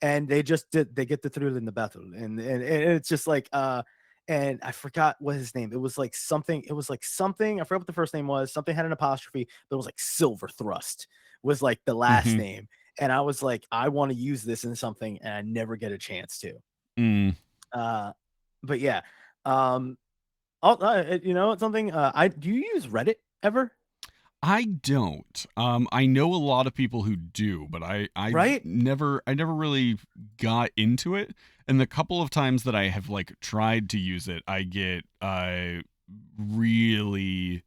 and they get the thrill in the battle, and it's just like and I forgot what his name. It was like something. It was like something. I forgot what the first name was. Something had an apostrophe, but it was like Silver Thrust was like the last Mm-hmm. name. And I was like, I want to use this in something, and I never get a chance to. Mm. Uh, but yeah, um, you know something. I do you use Reddit ever? I don't. I know a lot of people who do, but Right? I never really got into it. And the couple of times that I have like tried to use it, I get really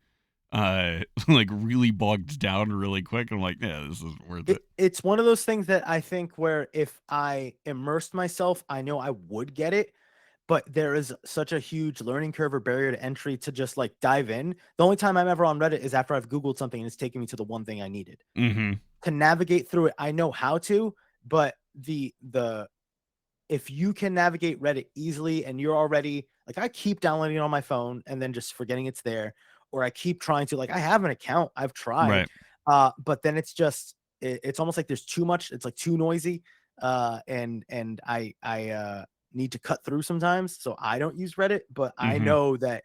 like really bogged down really quick. I'm like, yeah, this isn't worth it. It's one of those things that I think where if I immersed myself, I know I would get it, but there is such a huge learning curve or barrier to entry to just like dive in. The only time I'm ever on Reddit is after I've Googled something and it's taking me to the one thing I needed. Mm-hmm. To navigate through it, I know how to, but the if you can navigate Reddit easily and you're already like I keep downloading it on my phone and then just forgetting it's there, or I keep trying to like I have an account, I've tried, Right. but then it's just it's almost like there's too much, it's like too noisy, and I need to cut through sometimes, so I don't use Reddit, but I Mm-hmm. know that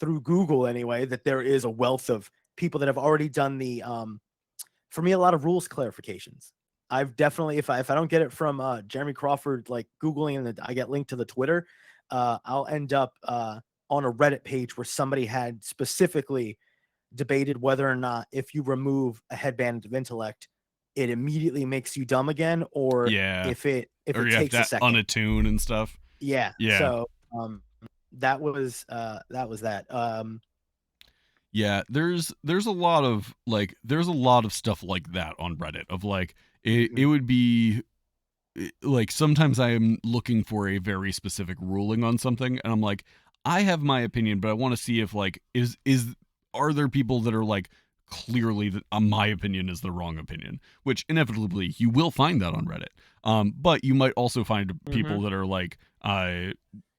through Google anyway that there is a wealth of people that have already done the for me a lot of rules clarifications. I've definitely if I don't get it from Jeremy Crawford like googling and I get linked to the Twitter, I'll end up on a Reddit page where somebody had specifically debated whether or not if you remove a headband of intellect, it immediately makes you dumb again, or Yeah. if Or it you have takes a to second. unattune and stuff. Yeah. Yeah. So that was that. Yeah, there's a lot of like there's a lot of stuff like that on Reddit of like it Mhm, would be like sometimes I am looking for a very specific ruling on something and I'm like I have my opinion but I want to see if like is are there people that are like clearly that my opinion is the wrong opinion, which inevitably you will find that on Reddit. But you might also find people mhm, that are like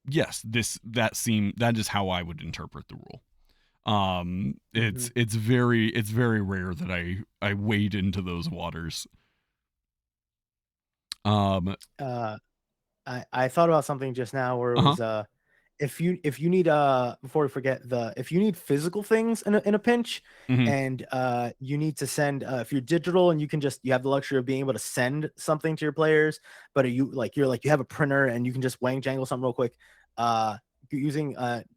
yes, that is how I would interpret the rule. mhm. It's very rare that I wade into those waters. Um Uh, I thought about something just now where it uh-huh. was if you need before we forget the if you need physical things in a pinch, Mhm. and you need to send if you're digital and you can just you have the luxury of being able to send something to your players, but you're like you have a printer and you can just wang jangle something real quick, using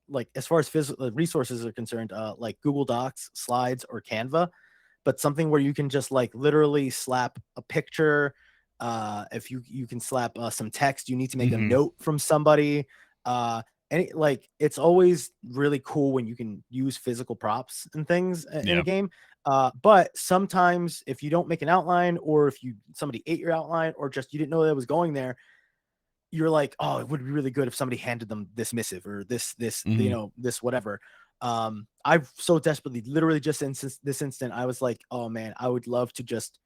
like as far as physical resources are concerned, like Google Docs, Slides, or Canva, but something where you can just like literally slap a picture. If you can slap some text, you need to make a Mhm. note from somebody. And like it's always really cool when you can use physical props and things in a Yeah. game. But sometimes if you don't make an outline, or if you somebody ate your outline, or just you didn't know that was going there, you're like, oh, it would be really good if somebody handed them this missive or this you Mhm. know this whatever. I've so desperately, literally just in this instant, I was like, oh man, I would love to just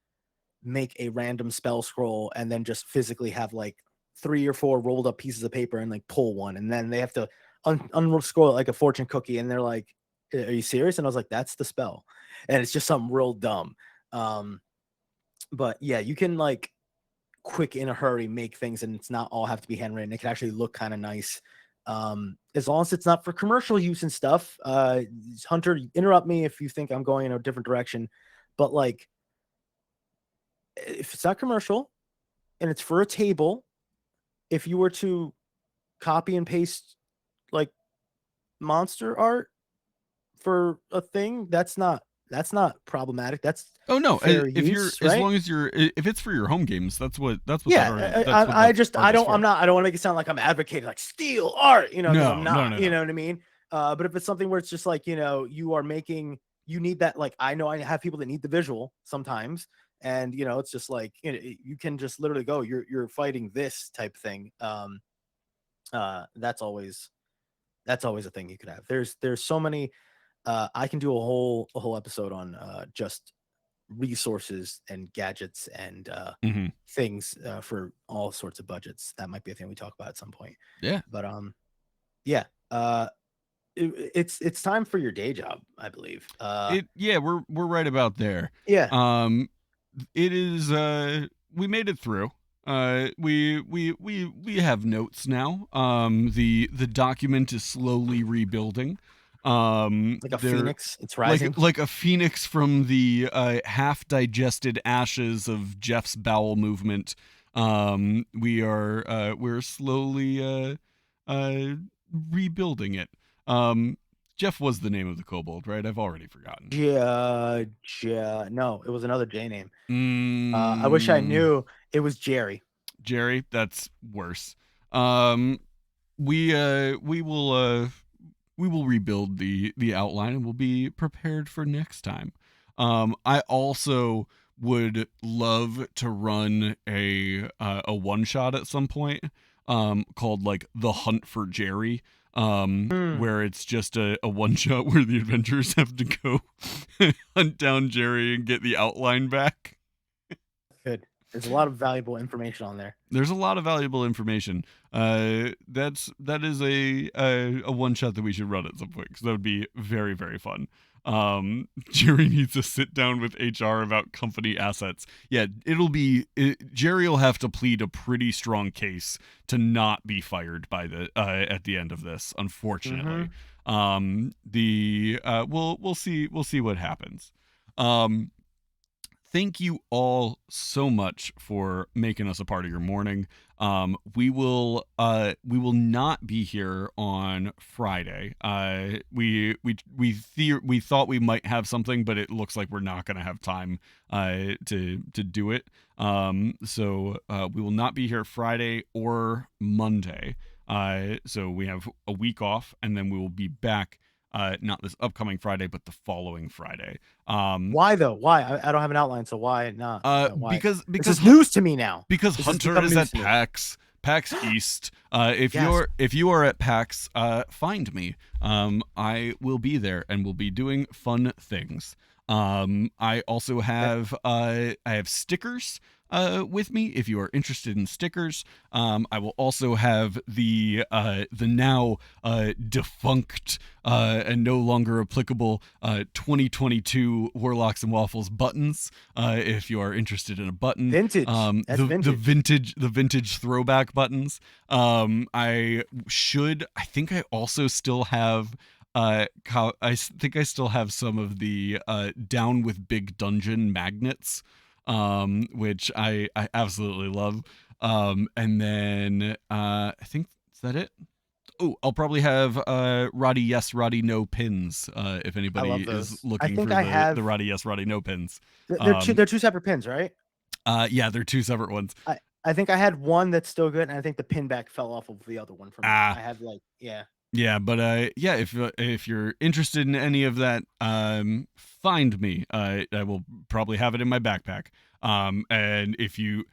make a random spell scroll and then just physically have like 3 or 4 rolled up pieces of paper and like pull one, and then they have to unscroll it like a fortune cookie, and they're like, are you serious? And I was like, that's the spell, and it's just something real dumb. um but yeah, you can like quick in a hurry make things, and it's not all have to be handwritten. It can actually look kind of nice, as long as it's not for commercial use and stuff. Hunter, interrupt me if you think I'm going in a different direction, but like if it's not commercial and it's for a table, if you were to copy and paste like monster art for a thing, that's not problematic. That's Oh no, fair if you're use, as right? long as you're if it's for your home games, Yeah, that's what I that just art is for. I don't want to make it sound like I'm advocating like steal art, because I'm No, no, not, no, you no. know what I mean? But if it's something where it's just like, you are making you need that. Like, I know I have people that need the visual sometimes, and it's just like, you can just literally go, you're fighting this type thing. That's always a thing you could have. There's so many. I can do a whole episode on just resources and gadgets and Hmm. things for all sorts of budgets. That might be a thing we talk about at some point. Yeah. But yeah. It's time for your day job, I believe. Yeah, we're right about there. Yeah. Um, it is. We made it through. We have notes now. The document is slowly rebuilding. Like a There, phoenix, it's rising. like a phoenix from the half digested ashes of Jeff's bowel movement. We're slowly rebuilding it. Jeff was the name of the kobold, right? I've already forgotten. No, it was another J name. I wish I Mm, knew. It was Jerry. Jerry, that's worse. Um, we will rebuild the outline and we'll be prepared for next time. I also would love to run a one shot at some point, called like The Hunt for Jerry, Mm, where it's just a one shot where the adventurers have to go hunt down Jerry and get the outline back. good. There's a lot of valuable information on there. There's a lot of valuable information. That is a one shot that we should run at some point, because that would be very, very fun. Jerry needs to sit down with HR about company assets. Yeah, Jerry will have to plead a pretty strong case to not be fired by the at the end of this, unfortunately. The we'll see what happens. Um, Thank you all so much for making us a part of your morning. We will not be here on Friday. We thought we might have something, but it looks like we're not going to have time to do it. So we will not be here Friday or Monday. So we have a week off, and then we will be back. Not this upcoming Friday, but the following Friday. Why though? Why? I don't have an outline, so why not? Why? Because This is news to me now. because This has Hunter become is news at to me. PAX East. If Yes. you are at PAX, find me. I will be there and will be doing fun things. I also have I have stickers with me if you are interested in stickers. I will also have the now defunct and no longer applicable 2022 Warlocks and Waffles buttons. If you are interested in a button, Vintage. That's the vintage throwback buttons. I think I also still have. I think I still have some of the Down with Big Dungeon magnets, which I absolutely love. And then I think, is that it? Oh, I'll probably have Roddy Yes, Roddy No pins, if I anybody love is those. I looking think for I the have. Roddy Yes, Roddy No pins. They're two separate pins, right? Yeah, they're two separate ones. I think I had one that's still good, and I think the pin back fell off of the other one for me. Ah, I have like, yeah. yeah, but yeah, if you're interested in any of that, find me. I will probably have it in my backpack. And if you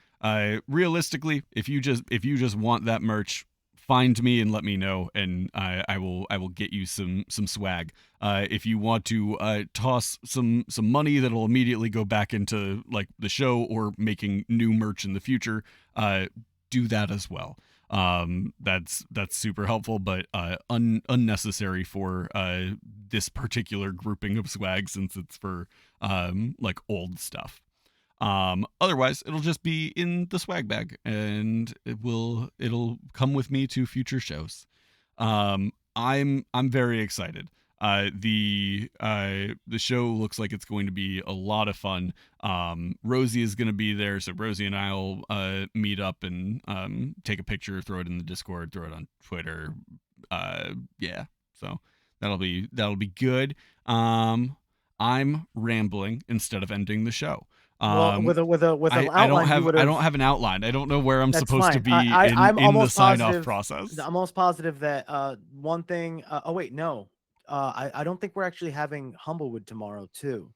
realistically, if you just want that merch, find me and let me know, and I will get you some swag. If you want to toss some money that'll immediately go back into like the show or making new merch in the future, do that as well. That's super helpful, but unnecessary for this particular grouping of swag, since it's for like old stuff. Otherwise it'll just be in the swag bag, and it'll come with me to future shows. I'm very excited. The show looks like it's going to be a lot of fun. Rosie is going to be there, so Rosie and I'll meet up and take a picture, throw it in the Discord, throw it on Twitter. Yeah, so that'll be good. I'm rambling instead of ending the show. Well, with an I don't outline, you have would I have. don't have an outline. I don't know where I'm That's supposed to fine. be I'm in the almost sign off positive. process. I'm almost positive that one thing. Oh wait, no. I don't think we're actually having Humblewood tomorrow too.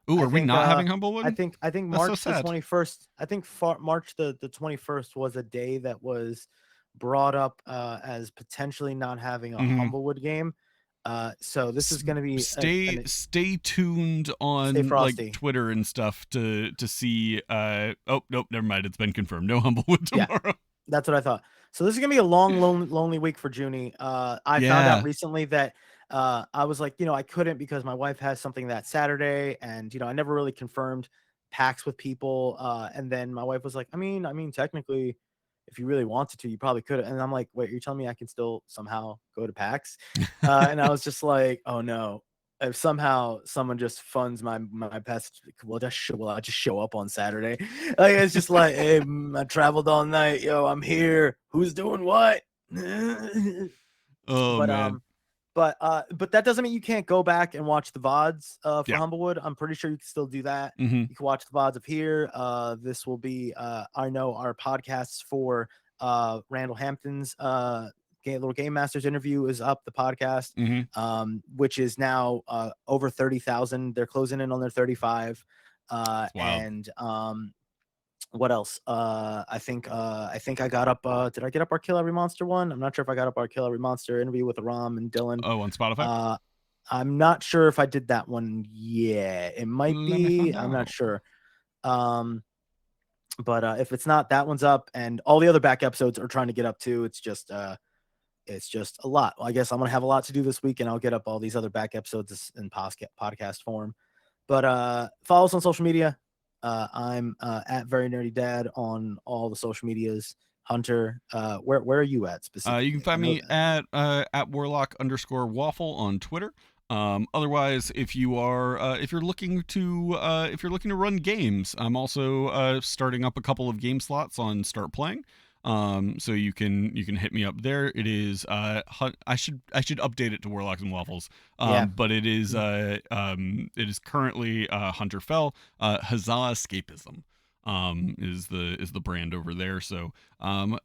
Ooh, I are we think not uh having Humblewood? I think That's so March the sad. 21st, I think March the 21st was a day that was brought up as potentially not having a Hmm. Humblewood game. So this is going to be Stay tuned stay on like frosty. Twitter and stuff to see. Oh nope, never mind. It's been confirmed. No Humblewood Yeah, tomorrow. that's what I thought. So this is gonna be a long, lonely week for Junie. I found out Yeah. recently that I was like, I couldn't because my wife has something that Saturday, and I never really confirmed packs with people. And then my wife was like, I mean, technically, if you really wanted to, you probably could. And I'm like, wait, you're telling me I can still somehow go to PAX? And I was just like, oh no. If somehow someone just funds my passage, will I just show up on Saturday? Like it's just like, hey, I traveled all night, yo, I'm here. Who's doing what? Oh but man. um, but that doesn't mean you can't go back and watch the VODs for Yeah. Humblewood. I'm pretty sure you can still do that. Hmm. You can watch the VODs of here. This will be I know our podcasts for Randall Hampton's little game masters interview is up, the podcast, Hmm. which is now over 30,000. They're closing in on their 35. It's wild. And what else? I think I got up did I get up our Kill Every Monster one? I'm not sure if I got up our Kill Every Monster interview with Ram and Dylan. Oh, on Spotify. Uh I'm not sure if I did that one. Yeah, it might Let me be. find I'm not out. sure. Um but if it's not, that one's up, and all the other back episodes are trying to get up too. It's just a lot. I guess I'm gonna have a lot to do this week, and I'll get up all these other back episodes in podcast form. But follow us on social media. I'm at Very Nerdy Dad on all the social medias. Hunter, where are you at You can specifically? I find know me that. at Warlock_Waffle on Twitter. Otherwise, if you're looking to run games, I'm also starting up a couple of game slots on Start Playing. So you can hit me up there. It is I should update it to Warlocks and Waffles. Yeah. But it is currently Hunter Fell. Huzzah Escapism is the brand over there. So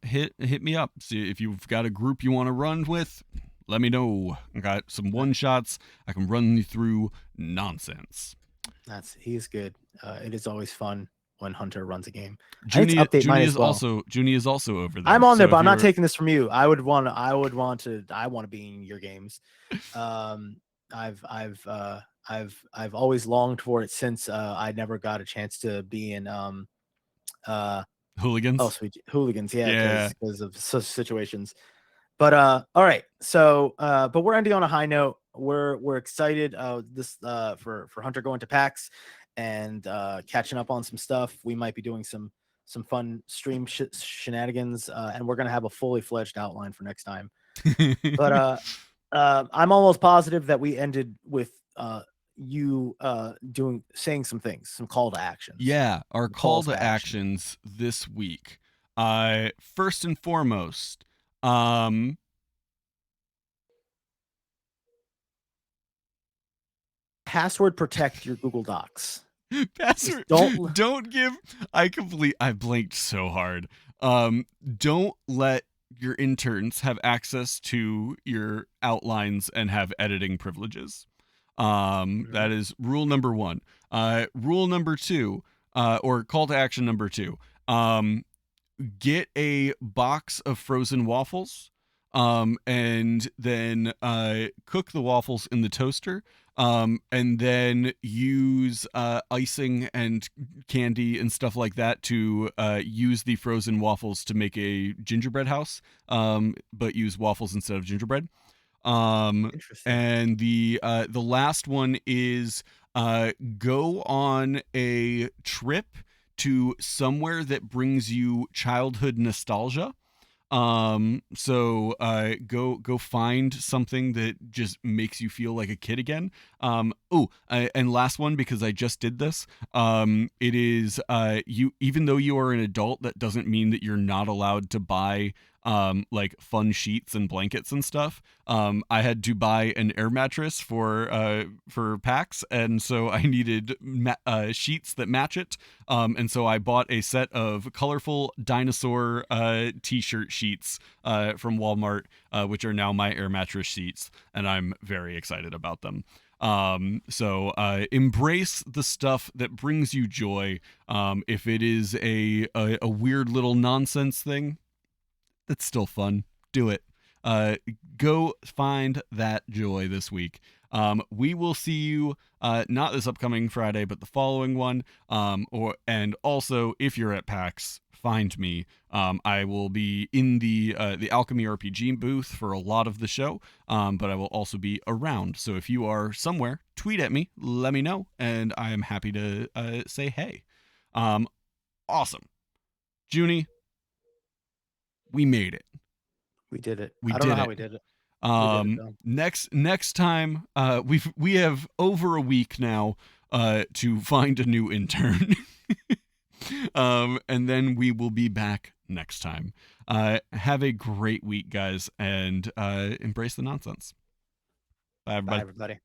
hit me up. See if you've got a group you want to run with. Let me know. I got some one shots. I can run you through nonsense. He's good. It is always fun when Hunter runs a game. I need to Junie update mine Junie as is well. also Junie is also over I'm there. on there, So but if I'm not you're taking this from you. I want to be in your games. Um, I've always longed for it since I never got a chance to be in uh oh hooligans, sweet hooligans, yeah, yeah. because of such situations. But all right, so but we're ending on a high note. We're excited this for Hunter going to PAX and catching up on some stuff. We might be doing some fun stream shenanigans, and we're gonna have a fully fledged outline for next time. But I'm almost positive that we ended with you saying some things, some call to actions, Yeah, our some call calls to to action. actions this week. First and foremost, um, Password protect your Google Docs. Just password. don't. Don't give. I blinked so hard. Don't let your interns have access to your outlines and have editing privileges. Mhm. That is rule number one. Rule number two, or call to action number two. Get a box of frozen waffles, and then cook the waffles in the toaster, and then use icing and candy and stuff like that to use the frozen waffles to make a gingerbread house, but use waffles instead of gingerbread. um Interesting. and the last one is go on a trip to somewhere that brings you childhood nostalgia. Go find something that just makes you feel like a kid again. And last one, because I just did this. It is you, even though you are an adult, that doesn't mean that you're not allowed to buy like fun sheets and blankets and stuff. I had to buy an air mattress for PAX, and so I needed sheets that match it. And so I bought a set of colorful dinosaur t-shirt sheets from Walmart, which are now my air mattress sheets, and I'm very excited about them. So embrace the stuff that brings you joy. If it is a weird little nonsense thing, that's still fun. Do it. Uh, Go find that joy this week. We will see you not this upcoming Friday, but the following one. And also, if you're at PAX, find me. I will be in the Alchemy RPG booth for a lot of the show, but I will also be around. So if you are somewhere, tweet at me, let me know, and I am happy to say hey. Awesome, Junie, we made it. We did it. We I don't know did how it. we did it. We did it though. Next time, we have over a week now to find a new intern. And then we will be back next time. Have a great week, guys, and embrace the nonsense. Bye, Bye, everybody. everybody.